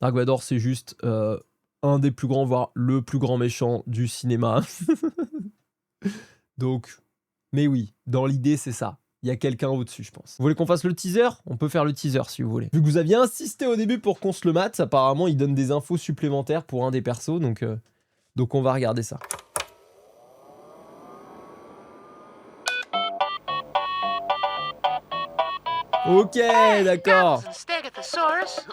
Dark Vador, c'est juste un des plus grands, voire le plus grand méchant du cinéma. Donc, mais oui, dans l'idée, c'est ça. Il y a quelqu'un au-dessus, je pense. Vous voulez qu'on fasse le teaser ? On peut faire le teaser, si vous voulez. Vu que vous aviez insisté au début pour qu'on se le mate, apparemment, il donne des infos supplémentaires pour un des persos, donc on va regarder ça. Ok, d'accord.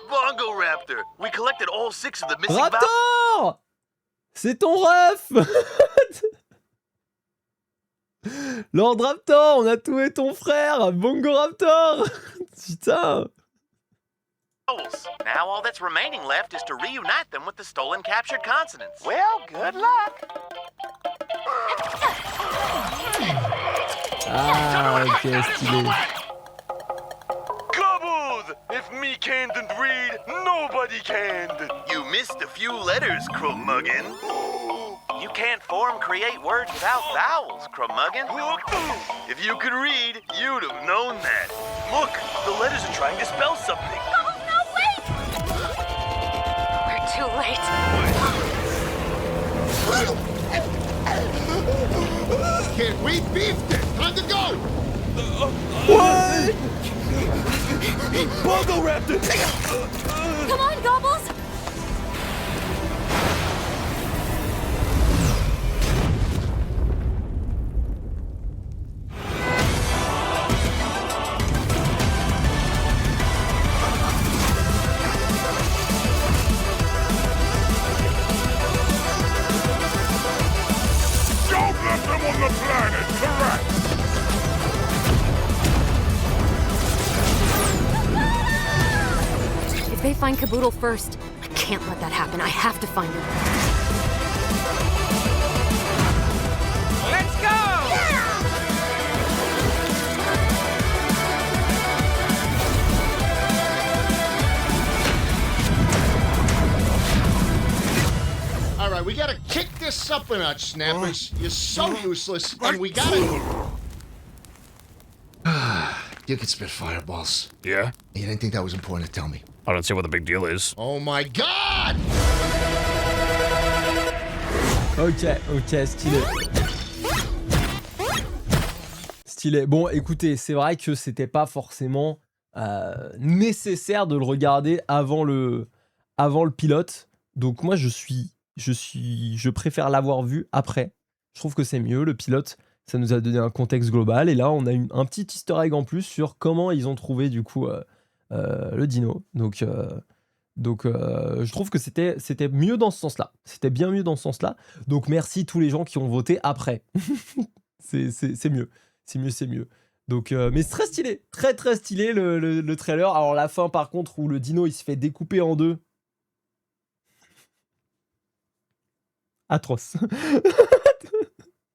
Bongo Raptor. We collected all 6 of the missing Raptor! C'est ton ref. Lord Raptor, on a tué ton frère, Bongo Raptor. Putain. Now all that's remaining left is to reunite them with the stolen captured consonants. Well, good luck. Ah, ok, stylé. Gobbled! If me can't read, nobody can. You missed a few letters, Cromuggin. You can't create words without vowels, Cromuggin. If you could read, you'd have known that. Look, the letters are trying to spell something. Oh, no, wait! We're too late. Can't wait, beef this! Time to go! What? Bongo Raptor! Come on, Gobbles! planet to rest! If they find Caboodle first, I can't let that happen. I have to find him. Let's go! All right, we gotta kick this up a notch, Snappers. You're so useless, and we gotta... You can spit fireballs. Yeah? You didn't think that was important to tell me. I don't see what the big deal is. Oh my god! Ok, stylé. Stylé. Bon, écoutez, c'est vrai que c'était pas forcément nécessaire de le regarder avant le pilote. Donc moi, je préfère l'avoir vu après. Je trouve que c'est mieux. Le pilote, ça nous a donné un contexte global. Et là, on a un petit easter egg en plus sur comment ils ont trouvé du coup le dino. Donc je trouve que c'était mieux dans ce sens-là. C'était bien mieux dans ce sens-là. Donc merci tous les gens qui ont voté après. c'est mieux. C'est mieux. Donc, mais c'est très stylé. Très très stylé le trailer. Alors la fin par contre où le dino il se fait découper en deux. Atroce.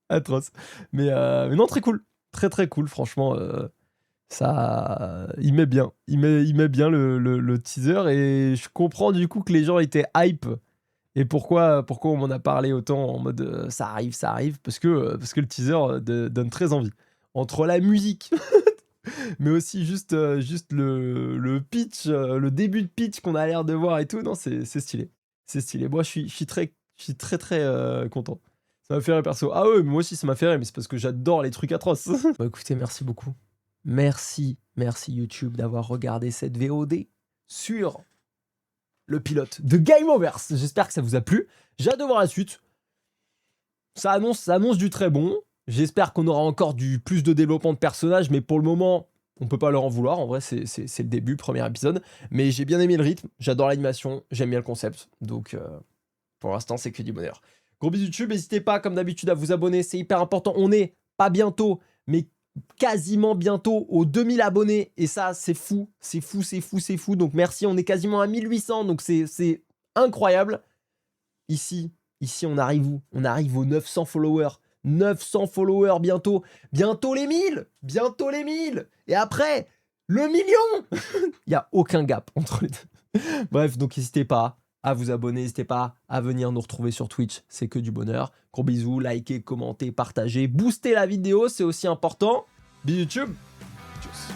Atroce. Mais non, très cool. Très très cool, franchement. Ça, il met bien. Il met bien le teaser et je comprends du coup que les gens étaient hype. Et pourquoi on m'en a parlé autant en mode ça arrive. Parce que le teaser donne très envie. Entre la musique, mais aussi juste le pitch, le début de pitch qu'on a l'air de voir et tout. Non, c'est stylé. C'est stylé. Moi, je suis très content. Ça m'a fait rire perso. Ah ouais, moi aussi ça m'a fait rire, mais c'est parce que j'adore les trucs atroces. Bah écoutez, merci beaucoup. Merci YouTube d'avoir regardé cette VOD sur le pilote de Game Over. J'espère que ça vous a plu. J'ai hâte de voir la suite. Ça annonce du très bon. J'espère qu'on aura encore plus de développement de personnages, mais pour le moment, on peut pas leur en vouloir. En vrai, c'est le début, premier épisode. Mais j'ai bien aimé le rythme, j'adore l'animation, j'aime bien le concept. Donc, pour l'instant, c'est que du bonheur. Gros bisous YouTube, n'hésitez pas, comme d'habitude, à vous abonner, c'est hyper important. On est pas bientôt, mais quasiment bientôt aux 2000 abonnés. Et ça, c'est fou. Donc, merci, on est quasiment à 1800, donc c'est incroyable. Ici, on arrive où? On arrive aux 900 followers. 900 followers bientôt. Bientôt les 1000. Et après, le million. Il n'y a aucun gap entre les deux. Bref, donc n'hésitez pas à vous abonner. N'hésitez pas à venir nous retrouver sur Twitch. C'est que du bonheur. Gros bisous. Likez, commentez, partagez. Boostez la vidéo. C'est aussi important. Bisous YouTube. Tchuss.